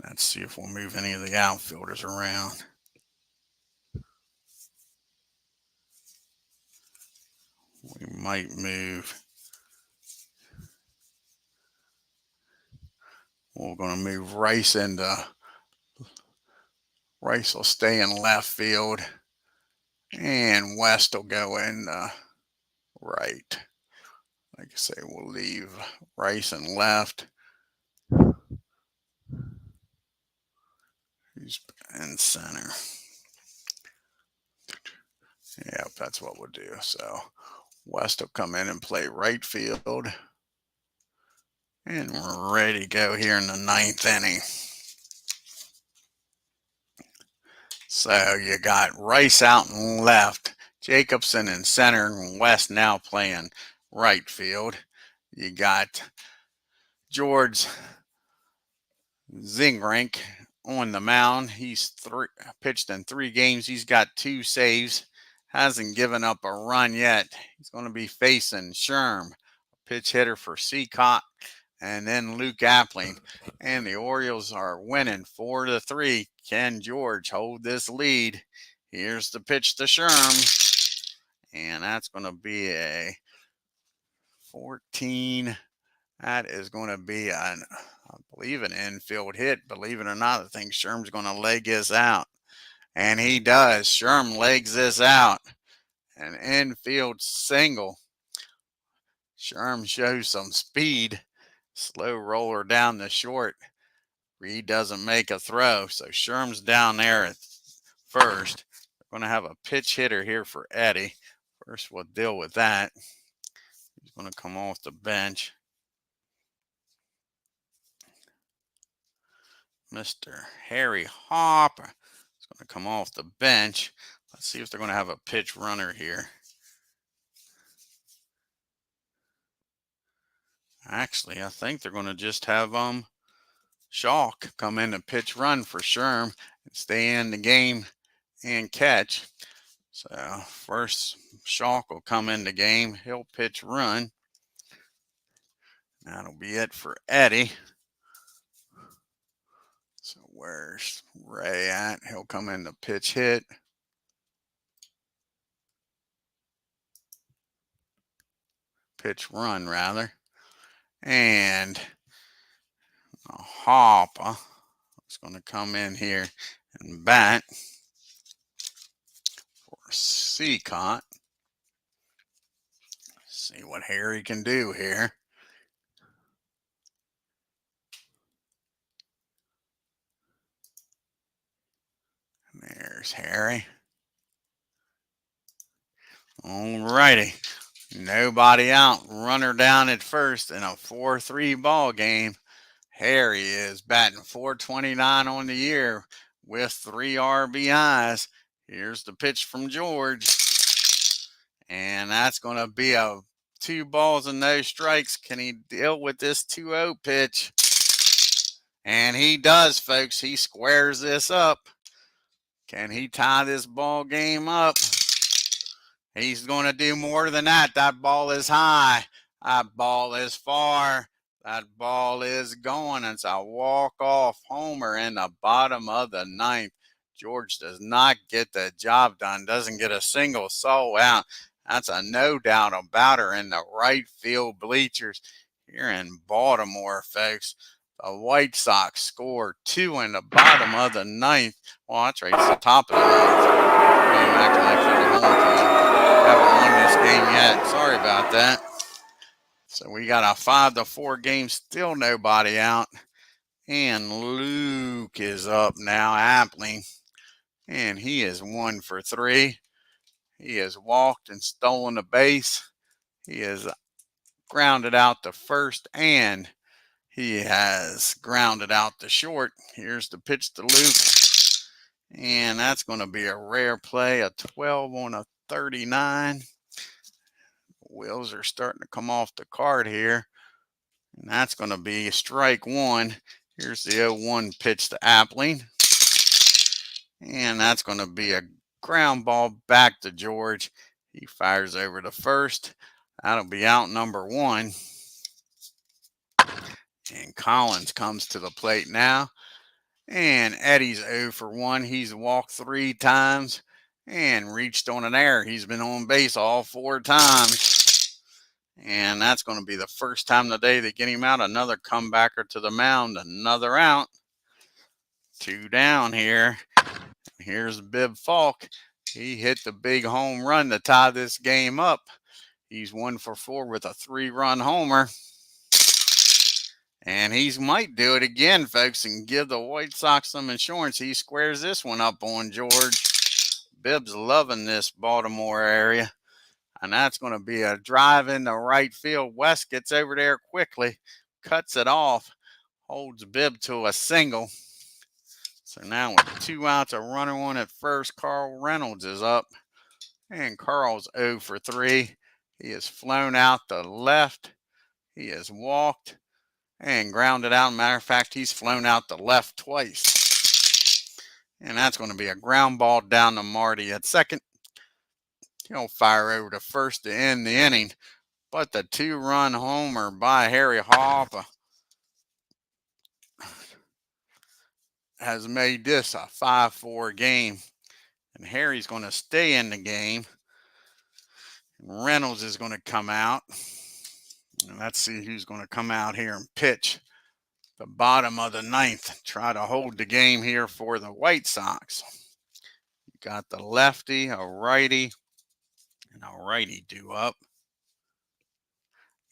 Let's see if we'll move any of the outfielders around. We might move. We're going to move Rice into. Rice will stay in left field. And West will go in right. Like I say, we'll leave Rice in left. He's in center. Yeah, that's what we'll do. So West will come in and play right field. And we're ready to go here in the 9th inning. So you got Rice out in left, Jacobson in center, and West now playing right field. You got George Zingrink on the mound. He's pitched in 3 games. He's got 2 saves. Hasn't given up a run yet. He's going to be facing Sherm, pitch hitter for CICOTTE, and then Luke Appling. And the Orioles are winning 4-3. Can George hold this lead? Here's the pitch to Sherm. And that's going to be a 14. That is going to be, I believe, an infield hit. Believe it or not, I think Sherm's going to leg this out. And he does. Sherm legs this out. An infield single. Sherm shows some speed. Slow roller down the short. Reed doesn't make a throw. So Sherm's down there at first. We're going to have a pitch hitter here for Eddie. First, we'll deal with that. He's going to come off the bench. Mr. Harry Hopper is going to come off the bench. Let's see if they're going to have a pitch runner here. Actually, I think they're going to just have Schalk come in and pitch run for Sherm and stay in the game and catch. So first, Schalk will come in the game. He'll pitch run. That'll be it for Eddie. So where's Ray at? He'll come in the pitch hit. Pitch run, rather. And Hoppa is going to come in here and bat for CICOTTE. See what Harry can do here. And there's There's Harry. Alrighty. Nobody out. Runner down at first in a 4-3 ball game. Harry is batting .429 on the year with 3 RBIs. Here's the pitch from George. And that's going to be a 2 balls and no strikes. Can he deal with this 2-0 pitch? And he does, folks. He squares this up. Can he tie this ball game up? He's going to do more than that. That ball is high. That ball is far. That ball is going. It's a walk-off homer in the bottom of the ninth. George does not get the job done. Doesn't get a single soul out. That's a no doubt about her in the right field bleachers here in Baltimore, folks. The White Sox score 2 in the bottom of the ninth. Well, that's right. It's the top of the ninth. I'm acting like for the home team. Haven't won this game yet. Sorry about that. So we got a 5-4 game, still nobody out. And Luke is up now, Appling. And he is 1 for 3. He has walked and stolen a base. He has grounded out to first, and he has grounded out to short. Here's the pitch to Luke. And that's going to be a rare play, a 12 on a 39. Wheels are starting to come off the card here. And that's going to be strike 1. Here's the 0-1 pitch to Appling. And that's going to be a ground ball back to George. He fires over to first. That'll be out number 1. And Collins comes to the plate now. And Eddie's 0 for 1. He's walked 3 times and reached on an error. He's been on base all 4 times. And that's going to be the first time today they get him out. Another comebacker to the mound. Another out. 2 down here. Here's Bib Falk. He hit the big home run to tie this game up. He's 1 for 4 with a 3-run homer. And he might do it again, folks, and give the White Sox some insurance. He squares this one up on George. Bib's loving this Baltimore area. And that's going to be a drive in the right field. West gets over there quickly, cuts it off, holds Bib to a single. So now with 2 outs, a runner on at first, Carl Reynolds is up. And Carl's 0 for 3. He has flown out the left. He has walked and grounded out. Matter of fact, he's flown out the left twice. And that's going to be a ground ball down to Marty at second. He'll fire over to first to end the inning. But the 2-run homer by Harry Hoppa has made this a 5-4 game. And Harry's going to stay in the game. And Reynolds is going to come out. And let's see who's going to come out here and pitch the bottom of the ninth. Try to hold the game here for the White Sox. You got the lefty, a righty, and a righty due up.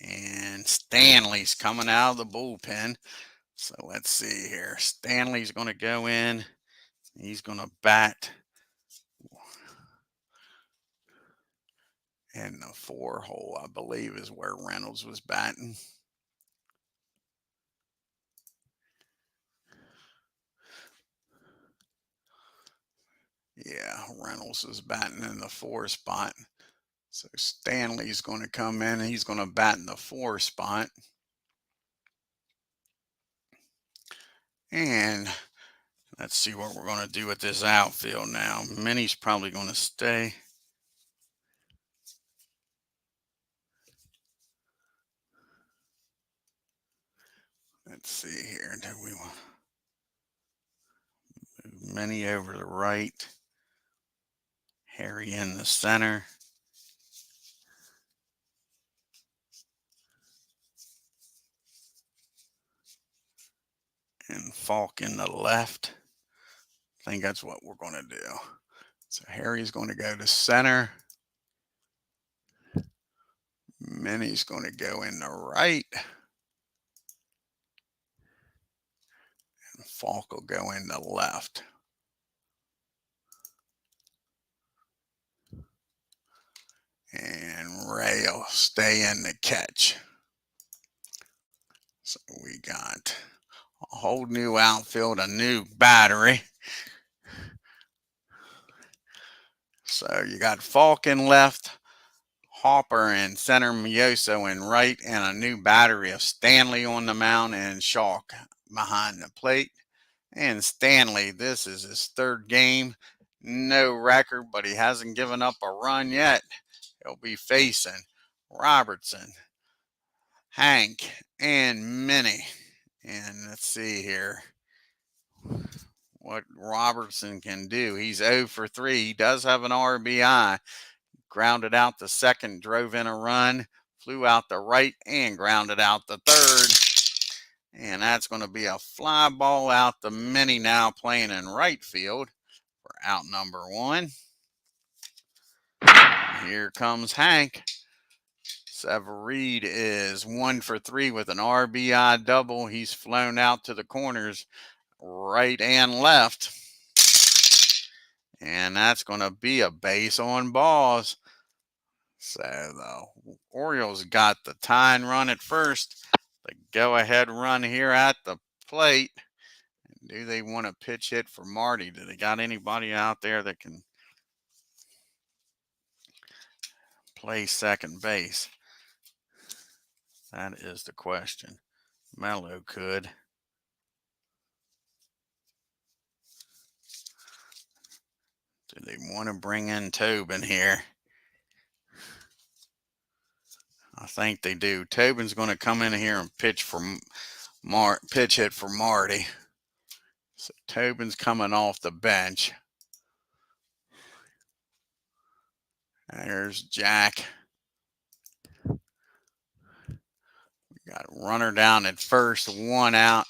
And Stanley's coming out of the bullpen. So let's see here. Stanley's going to go in. He's going to bat in the 4 hole, I believe, is where Reynolds was batting. Yeah, Reynolds is batting in the 4 spot. So Stanley's going to come in and he's going to bat in the 4 spot. And let's see what we're going to do with this outfield now. Minnie's probably going to stay. Let's see here. Do we want to move Minnie over to the right? Harry in the center. And Falk in the left. I think that's what we're going to do. So Harry's going to go to center. Minnie's going to go in the right. And Falk will go in the left. And Ray will stay in the catch. So we got a whole new outfield, a new battery. So you got Falk in left, Hopper in center, Mioso in right, and a new battery of Stanley on the mound and Chalk behind the plate. And Stanley, this is his third game. No record, but he hasn't given up a run yet. He'll be facing Robertson, Hank, and Minnie. And let's see here what Robertson can do. He's 0 for 3. He does have an RBI. Grounded out the second, drove in a run, flew out the right, and grounded out the third. And that's going to be a fly ball out the Minnie, now playing in right field for out number 1. Here comes Hank. Severeid is 1 for 3 with an RBI double. He's flown out to the corners, right and left. And that's going to be a base on balls. So the Orioles got the tying run at first. The go-ahead run here at the plate. Do they want to pitch hit for Marty? Do they got anybody out there that can play second base? That is the question. Mello could. Do they want to bring in Tobin here? I think they do. Tobin's going to come in here and pitch for pitch hit for Marty. So Tobin's coming off the bench. There's Jack. We got a runner down at first, 1 out.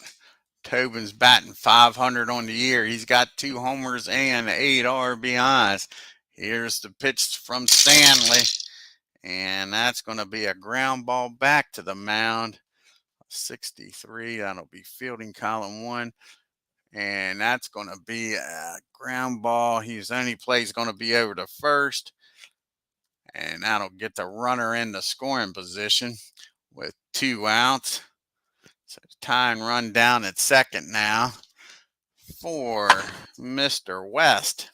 Tobin's batting .500 on the year. He's got 2 homers and 8 RBIs. Here's the pitch from Stanley. And that's going to be a ground ball back to the mound. 63. That'll be fielding column 1. And that's going to be a ground ball. His only play is going to be over to first. And that'll get the runner in the scoring position with 2 outs. So tying run down at second now for Mr. West.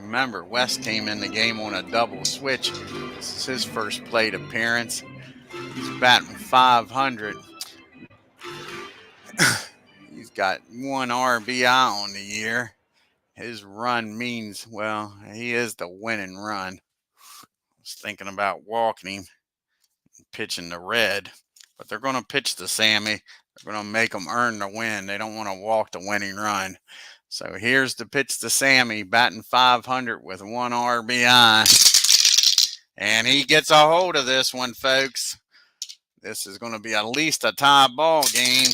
Remember, West came in the game on a double switch. This is his first plate appearance. He's batting .500. He's got 1 RBI on the year. His run means, well, he is the winning run. I was thinking about walking him, pitching the red, but they're going to pitch to Sammy. They're going to make him earn the win. They don't want to walk the winning run. So here's the pitch to Sammy, batting .500 with 1 RBI. And he gets a hold of this one, folks. This is going to be at least a tie ball game.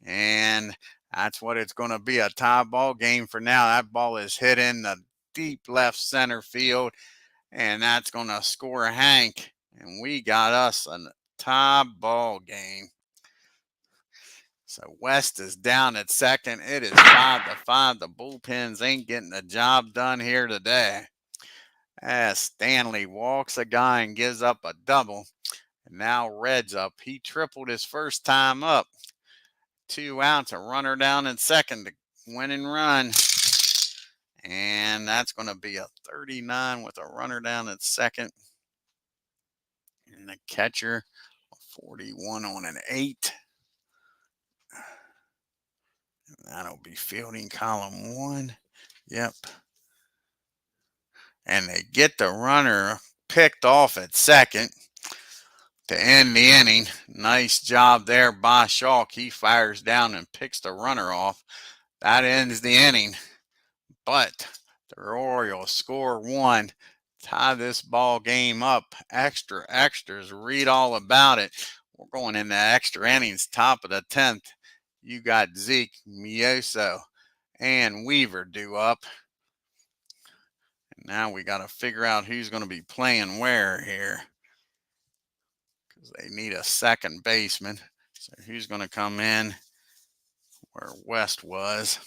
And that's what it's going to be, a tie ball game for now. That ball is hit in the deep left center field. And that's going to score Hank. And we got us a tie ball game. So West is down at second. It is 5-5. The bullpens ain't getting the job done here today. As Stanley walks a guy and gives up a double. And now Red's up. He tripled his first time up. 2 outs, a runner down in second to winning run. And that's going to be a 39 with a runner down at second. And the catcher, 41 on an 8. That'll be fielding column 1. Yep. And they get the runner picked off at second to end the inning. Nice job there by Chalk. He fires down and picks the runner off. That ends the inning. But the Orioles score 1. Tie this ball game up. Extras. Read all about it. We're going into extra innings, top of the 10th. You got Zeke, Mioso, and Weaver due up. And now we got to figure out who's going to be playing where here, because they need a second baseman. So who's going to come in where West was?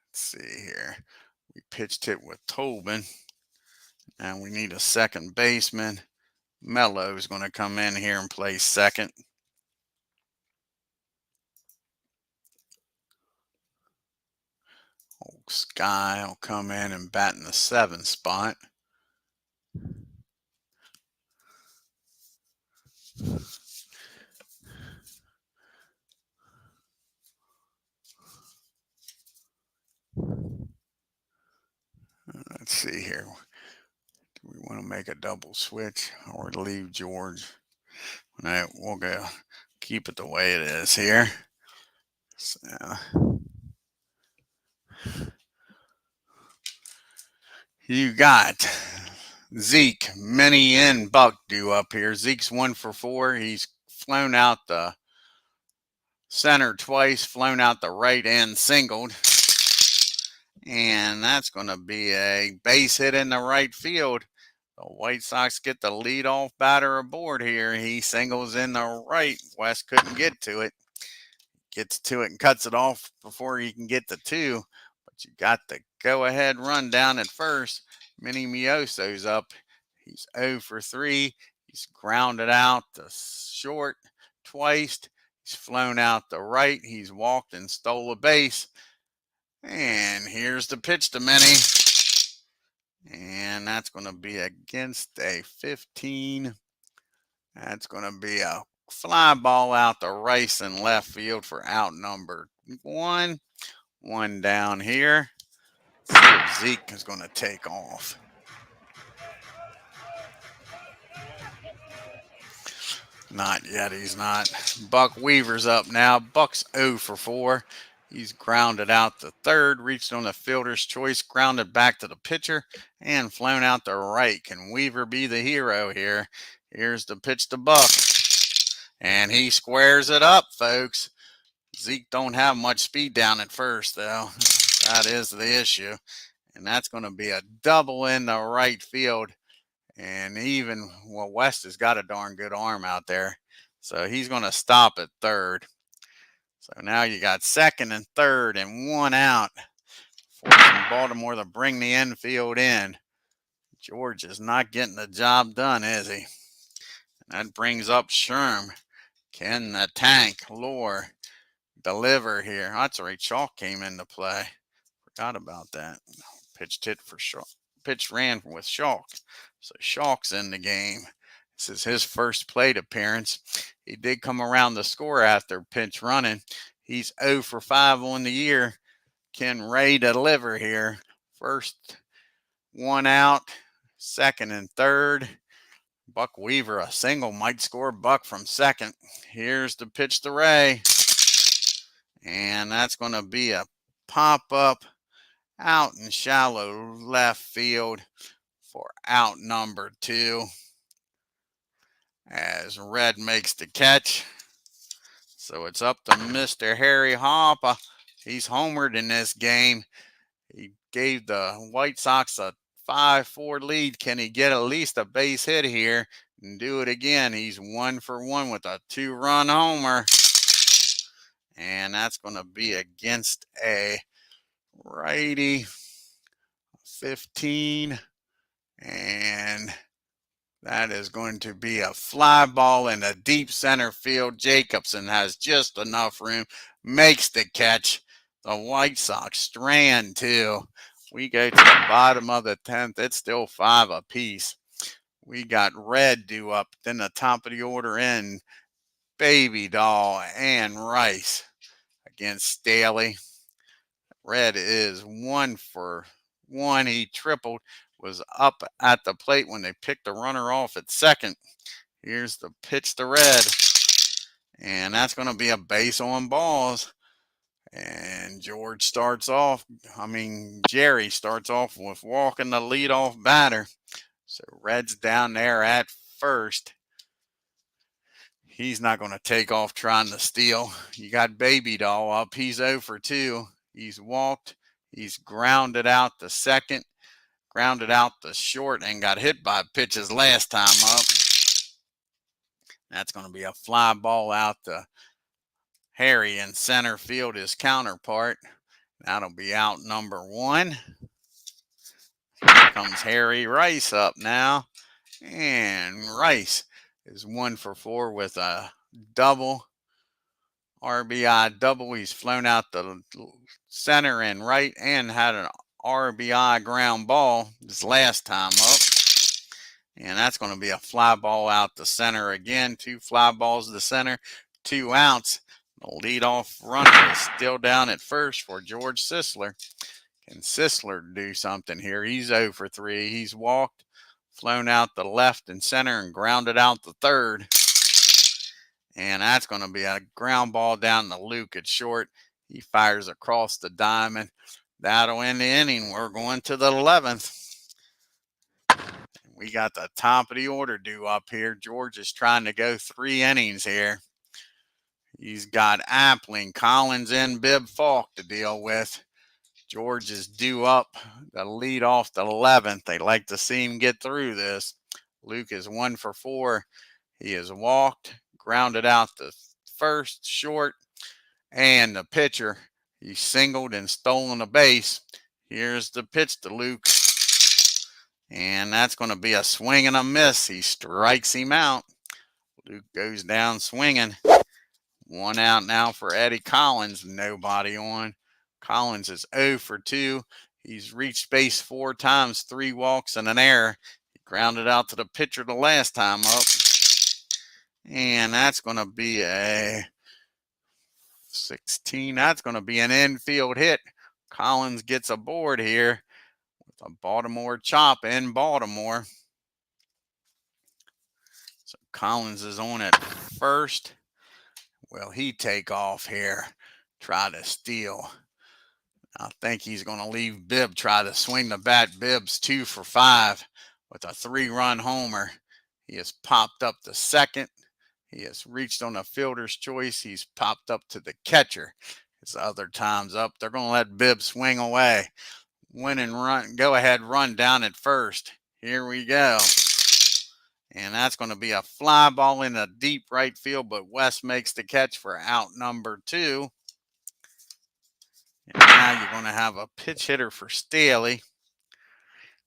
Let's see here. We pitched it with Tobin. And we need a second baseman. Mello is going to come in here and play second. Old Sky will come in and bat in the 7th spot. Let's see here. Do we want to make a double switch or leave George? No, we'll go keep it the way it is here. So, you got Zeke, Minnie, and Buck due up here. Zeke's 1 for 4. He's flown out the center twice, flown out the right and singled. And that's going to be a base hit in the right field. The White Sox get the leadoff batter aboard here. He singles in the right. West couldn't get to it. Gets to it and cuts it off before he can get the 2. But you got the go-ahead run down at first. Minnie Mioso's up. He's 0 for 3. He's grounded out the short twice. He's flown out the right. He's walked and stole a base. And here's the pitch to Minnie. And that's going to be against a 15. That's going to be a fly ball out to Rice in left field for out number 1. 1 down here. Let's see if Zeke is going to take off. Not yet, he's not. Buck Weaver's up now. Buck's 0 for 4. He's grounded out the third, reached on the fielder's choice, grounded back to the pitcher, and flown out the right. Can Weaver be the hero here? Here's the pitch to Buck. And he squares it up, folks. Zeke don't have much speed down at first, though. That is the issue. And that's going to be a double in the right field. And even, well, West has got a darn good arm out there. So he's going to stop at third. So now you got second and third and 1 out. Forcing Baltimore to bring the infield in. George is not getting the job done, is he? And that brings up Sherm. Can the tank Lore deliver here? That's right. Chalk came into play. Forgot about that. Pitched hit for Chalk. Pitch ran with Chalk. So Chalk's in the game. This is his first plate appearance. He did come around the score after pinch running. He's 0 for 5 on the year. Can Ray deliver here? First 1 out, second and third. Buck Weaver, a single, might score Buck from second. Here's the pitch to Ray. And that's going to be a pop-up out in shallow left field for out number 2. As Red makes the catch. So it's up to Mr. Harry Hoppa. He's homered in this game. He gave the White Sox a 5-4 lead. Can he get at least a base hit here and do it again? He's 1 for 1 with a 2-run homer. And that's going to be against a righty. 15. And that is going to be a fly ball in the deep center field. Jacobson has just enough room, makes the catch. The White Sox strand 2. We go to the bottom of the 10th. It's still 5 apiece. We got Red due up. Then the top of the order in Baby Doll and Rice against Staley. Red is 1 for 1. He tripled, was up at the plate when they picked the runner off at second. Here's the pitch to Red. And that's going to be a base on balls. And Jerry starts off with walking the leadoff batter. So Red's down there at first. He's not going to take off trying to steal. You got Baby Doll up. He's 0 for 2. He's walked. He's grounded out the second. Grounded out the short and got hit by pitches last time up. That's going to be a fly ball out to Harry in center field, his counterpart. That'll be out number 1. comes Harry Rice up now. And Rice is 1 for 4 with a double. RBI double. He's flown out the center and right and had an RBI ground ball this last time up. And that's going to be a fly ball out the center again. 2 fly balls to the center, 2 outs. The leadoff runner is still down at first for George Sisler. Can Sisler do something here? He's 0 for 3. He's walked, flown out the left and center, and grounded out the third. And that's going to be a ground ball down to Luke at short. He fires across the diamond. That'll end the inning. We're going to the 11th. We got the top of the order due up here. George is trying to go 3 innings here. He's got Appling, Collins, and Bibb Falk to deal with. George is due up to lead off the 11th. They like to see him get through this. Luke is 1 for 4. He has walked, grounded out the first, short, and the pitcher. He singled and stolen a base. Here's the pitch to Luke. And that's going to be a swing and a miss. He strikes him out. Luke goes down swinging. 1 out now for Eddie Collins. Nobody on. Collins is 0 for 2. He's reached base 4 times, 3 walks and an error. He grounded out to the pitcher the last time up. And that's going to be a 16. That's going to be an infield hit. Collins gets aboard here with a Baltimore chop in Baltimore. So Collins is on at first. Will he take off here? Try to steal. I think he's going to leave Bibb try to swing the bat. Bibb's 2 for 5 with a 3-run homer. He has popped up to second. He has reached on a fielder's choice. He's popped up to the catcher. His other time's up. They're going to let Bibb swing away. Win and run. Go ahead, run down at first. Here we go. And that's going to be a fly ball in the deep right field, but West makes the catch for out number 2. And now you're going to have a pitch hitter for Staley.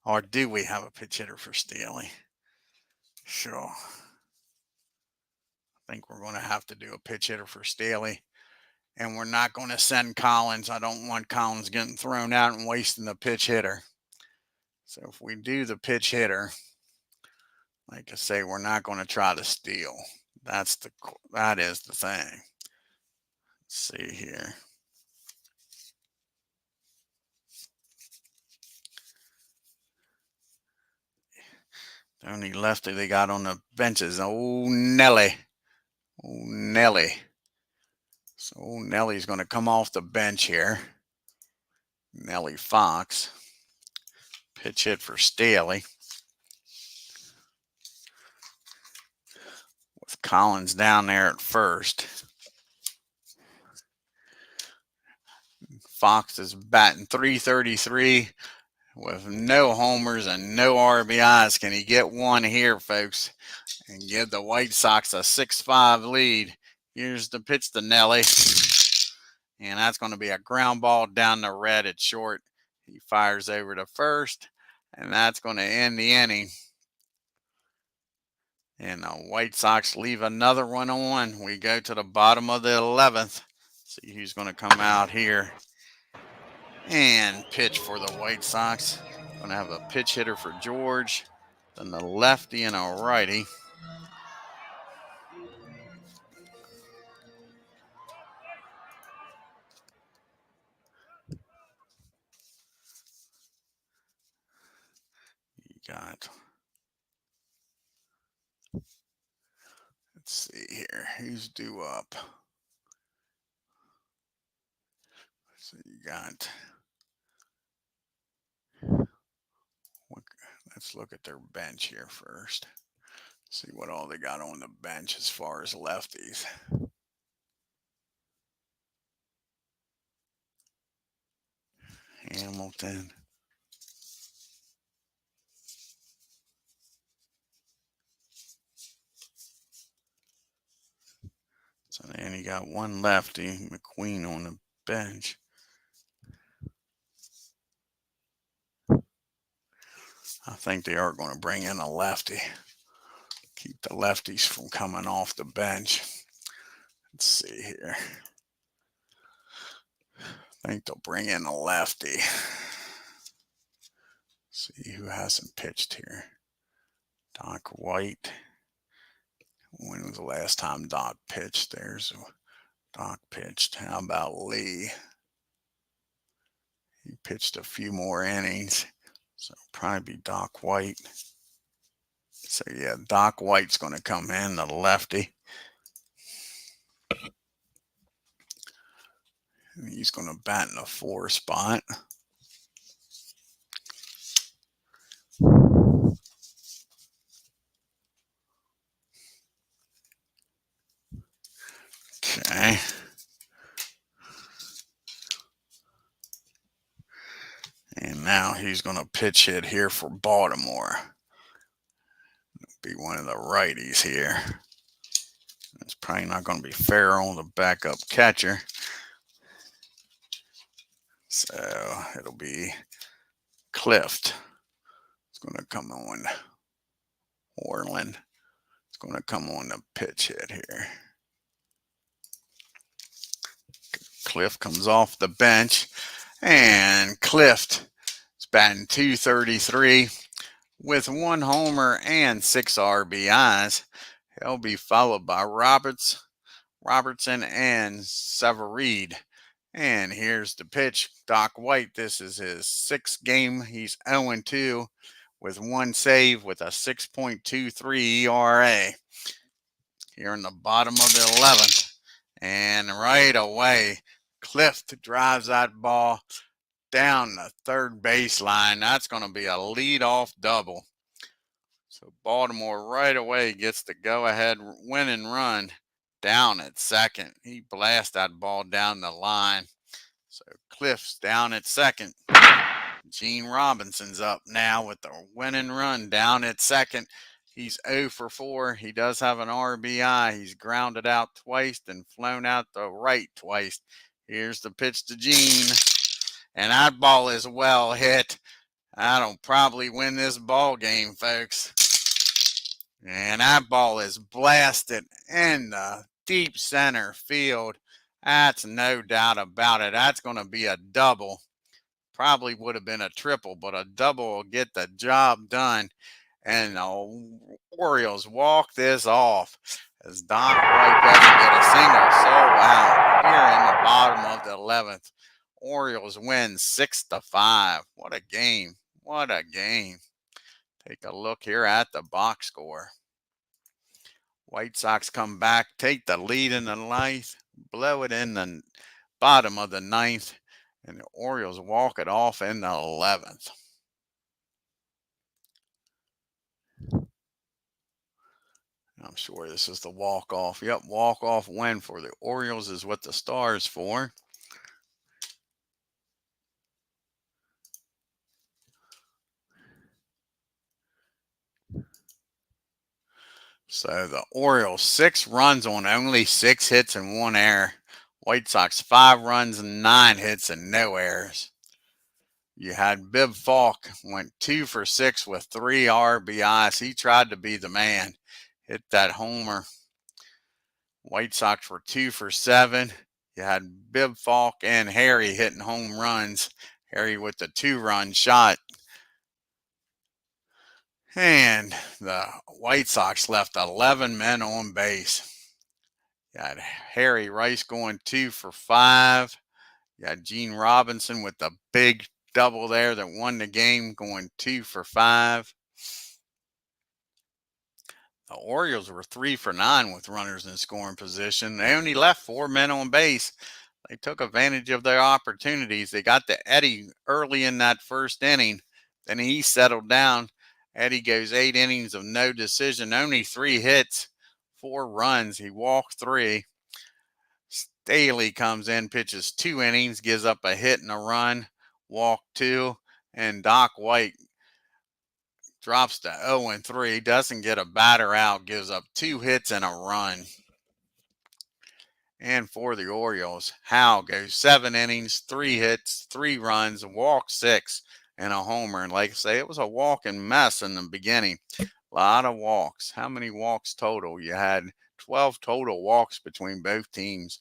Or do we have a pitch hitter for Staley? Sure. I think we're going to have to do a pitch hitter for Staley. And we're not going to send Collins. I don't want Collins getting thrown out and wasting the pitch hitter. So if we do the pitch hitter, like I say, we're not going to try to steal. That is the thing. Let's see here. The only lefty they got on the benches, old Nelly. Old Nelly. So old Nelly's going to come off the bench here. Nelly Fox. Pitch hit for Staley. With Collins down there at first. Fox is batting .333 with no homers and no RBIs. Can he get one here, folks, and give the White Sox a 6-5 lead? Here's the pitch to Nelly. And that's going to be a ground ball down the red at short. He fires over to first, and that's going to end the inning. And the White Sox leave another one on. We go to the bottom of the 11th. See who's going to come out here and pitch for the White Sox. Going to have a pitch hitter for George, then the lefty and a righty. You got, let's see here, who's due up? So you got, let's look at their bench here first. See what all they got on the bench as far as lefties. Hamilton. So then you got one lefty, McQueen, on the bench. I think they are going to bring in a lefty. Keep the lefties from coming off the bench. Let's see here. I think they'll bring in a lefty. See who hasn't pitched here. Doc White. When was the last time Doc pitched? There's Doc pitched. How about Lee? He pitched a few more innings. So probably be Doc White. So yeah, Doc White's going to come in, the lefty. And he's going to bat in the 4 spot. Okay. And now he's going to pitch hit here for Baltimore. Be one of the righties here. It's probably not going to be fair on the backup catcher. So it'll be Clift. It's going to come on. Orland. It's going to come on the pitch hit here. Clift comes off the bench. And Clift is batting .233 with 1 homer and 6 RBIs. He'll be followed by Robertson, and Severide. And here's the pitch. Doc White, this is his 6th game. He's 0-2 with 1 save with a 6.23 ERA. Here in the bottom of the 11th. And right away, Clift drives that ball down the third baseline. That's going to be a leadoff double. So Baltimore right away gets the go-ahead winning run down at second. He blasts that ball down the line. So Clift's down at second. Gene Robinson's up now with the winning run down at second. He's 0 for 4. He does have an RBI. He's grounded out twice and flown out the right twice. Here's the pitch to Gene. And that ball is well hit. That'll probably win this ball game, folks. And that ball is blasted in the deep center field. That's no doubt about it. That's going to be a double. Probably would have been a triple, but a double will get the job done. And the Orioles walk this off as Doc White doesn't get a single sole out here in the bottom of the 11th. Orioles win 6-5. What a game. What a game. Take a look here at the box score. White Sox come back, take the lead in the 9th, blow it in the bottom of the 9th, and the Orioles walk it off in the 11th. I'm sure this is the walk-off. Yep, walk-off win for the Orioles is what the star is for. So the Orioles 6 runs on only 6 hits and 1 error. White Sox 5 runs and 9 hits and no errors. You had Bibb Falk went 2 for 6 with 3 RBIs. He tried to be the man. Hit that homer. White Sox were 2 for 7. You had Bibb Falk and Harry hitting home runs. Harry with the 2-run shot. And the White Sox left 11 men on base. You had Harry Rice going 2 for 5. You had Gene Robinson with the big double there that won the game going 2 for 5. The Orioles were 3 for 9 with runners in scoring position. They only left 4 men on base. They took advantage of their opportunities. They got to Eddie early in that first inning. Then he settled down. Eddie goes 8 innings of no decision, only 3 hits, 4 runs. He walked 3. Staley comes in, pitches 2 innings, gives up a hit and a run, walked 2, and Doc White drops to 0-3, doesn't get a batter out, gives up 2 hits and a run. And for the Orioles, Howell goes 7 innings, 3 hits, 3 runs, walked 6, and a homer. And like I say, it was a walking mess in the beginning. A lot of walks. How many walks total? You had 12 total walks between both teams.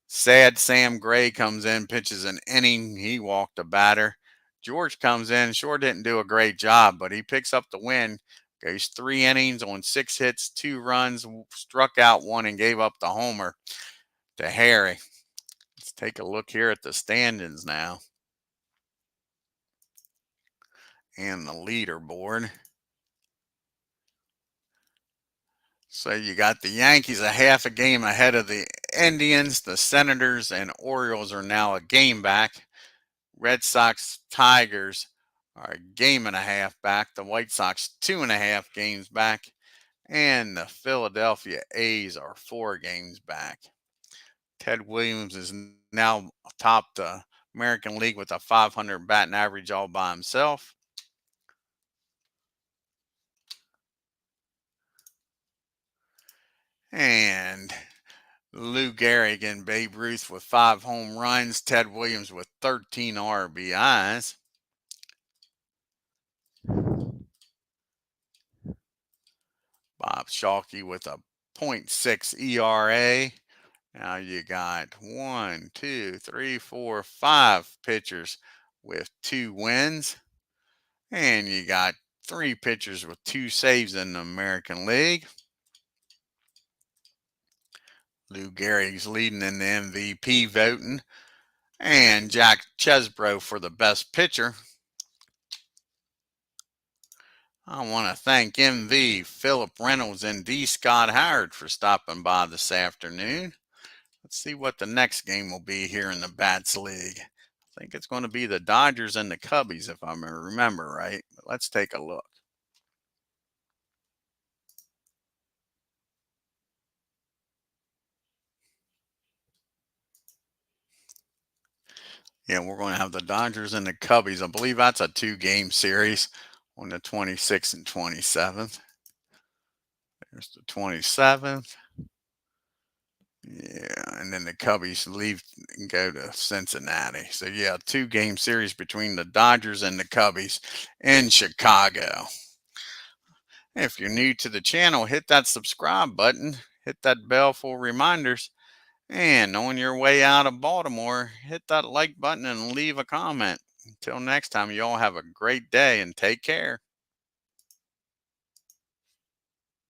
Sad Sam Gray comes in, pitches an inning. He walked a batter. George comes in, sure didn't do a great job, but he picks up the win. Goes 3 innings on 6 hits, 2 runs, struck out one, and gave up the homer to Harry. Let's take a look here at the standings now and the leaderboard. So you got the Yankees a half a game ahead of the Indians. The Senators and Orioles are now a game back. Red Sox, Tigers are a game and a half back. The White Sox 2.5 games back. And the Philadelphia A's are 4 games back. Ted Williams is now atop the American League with a .500 batting average all by himself. And Lou Gehrig and Babe Ruth with 5 home runs. Ted Williams with 13 RBIs. Bob Shalke with a .6 ERA. Now you got 1, 2, 3, 4, 5 pitchers with 2 wins. And you got 3 pitchers with 2 saves in the American League. Lou Gehrig's leading in the MVP voting. And Jack Chesbro for the best pitcher. I want to thank MV, Philip Reynolds, and D. Scott Howard for stopping by this afternoon. Let's see what the next game will be here in the Bats League. I think it's going to be the Dodgers and the Cubbies, if I remember right. But let's take a look. Yeah, we're going to have the Dodgers and the Cubbies. I believe that's a 2-game series on the 26th and 27th. There's the 27th. Yeah, and then the Cubbies leave and go to Cincinnati. So, yeah, 2-game series between the Dodgers and the Cubbies in Chicago. If you're new to the channel, hit that subscribe button, hit that bell for reminders, and on your way out of Baltimore, hit that like button and leave a comment. Until next time, you all have a great day and take care.